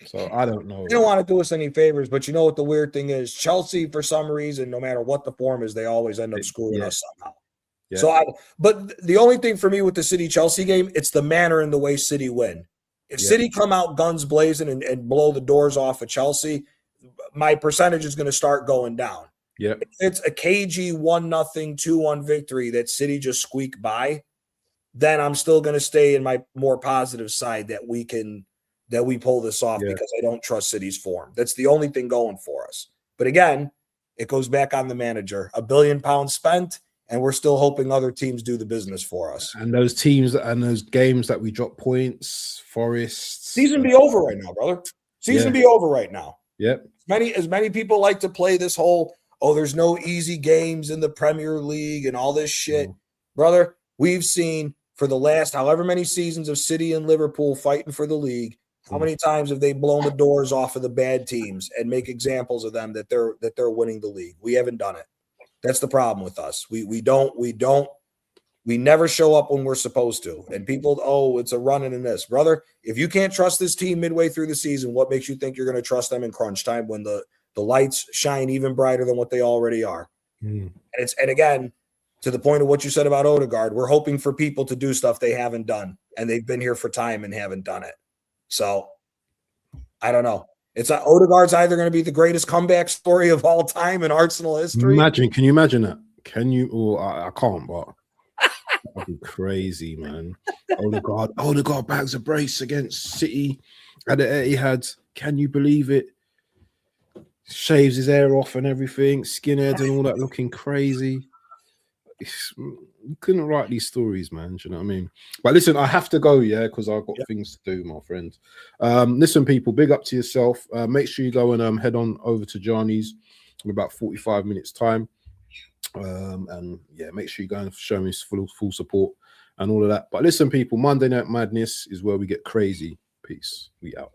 S1: So I don't know.
S2: They don't want to do us any favors, but you know what the weird thing is? Chelsea, for some reason, no matter what the form is, they always end up screwing us somehow. Yeah. So but the only thing for me with the City-Chelsea game, it's the manner and the way City win. If City come out guns blazing and blow the doors off of Chelsea, my percentage is going to start going down.
S1: Yeah.
S2: If it's a cagey 1-0, 2-1 victory that City just squeak by, then I'm still going to stay in my more positive side that we pull this off because I don't trust City's form. That's the only thing going for us. But again, it goes back on the manager. £1 billion spent, and we're still hoping other teams do the business for us.
S1: And those teams and those games that we drop points, Forest.
S2: Season be over right now, brother. Season be over right now.
S1: Yep.
S2: As many people like to play this whole, there's no easy games in the Premier League and all this shit. Brother, we've seen for the last however many seasons of City and Liverpool fighting for the league, how many times have they blown the doors off of the bad teams and make examples of them that they're winning the league? We haven't done it. That's the problem with us. We never show up when we're supposed to. And people, it's a running in this. Brother, if you can't trust this team midway through the season, what makes you think you're going to trust them in crunch time when the lights shine even brighter than what they already are? And again, to the point of what you said about Odegaard, we're hoping for people to do stuff they haven't done, and they've been here for time and haven't done it. So I don't know. Odegaard's either going to be the greatest comeback story of all time in Arsenal history.
S1: Can you imagine that? Can you? Oh, I can't, but that'd be crazy, man. Odegaard bags a brace against City at the Etihad. Can you believe it? Shaves his hair off and everything, skinhead and all that, looking crazy. You couldn't write these stories, man. Do you know what I mean? But listen, I have to go, because I've got things to do, my friend. Listen, people, big up to yourself. Make sure you go and head on over to Johnny's in about 45 minutes time. And make sure you go and show me full support and all of that. But listen, people, Monday Night Madness is where we get crazy. Peace. We out.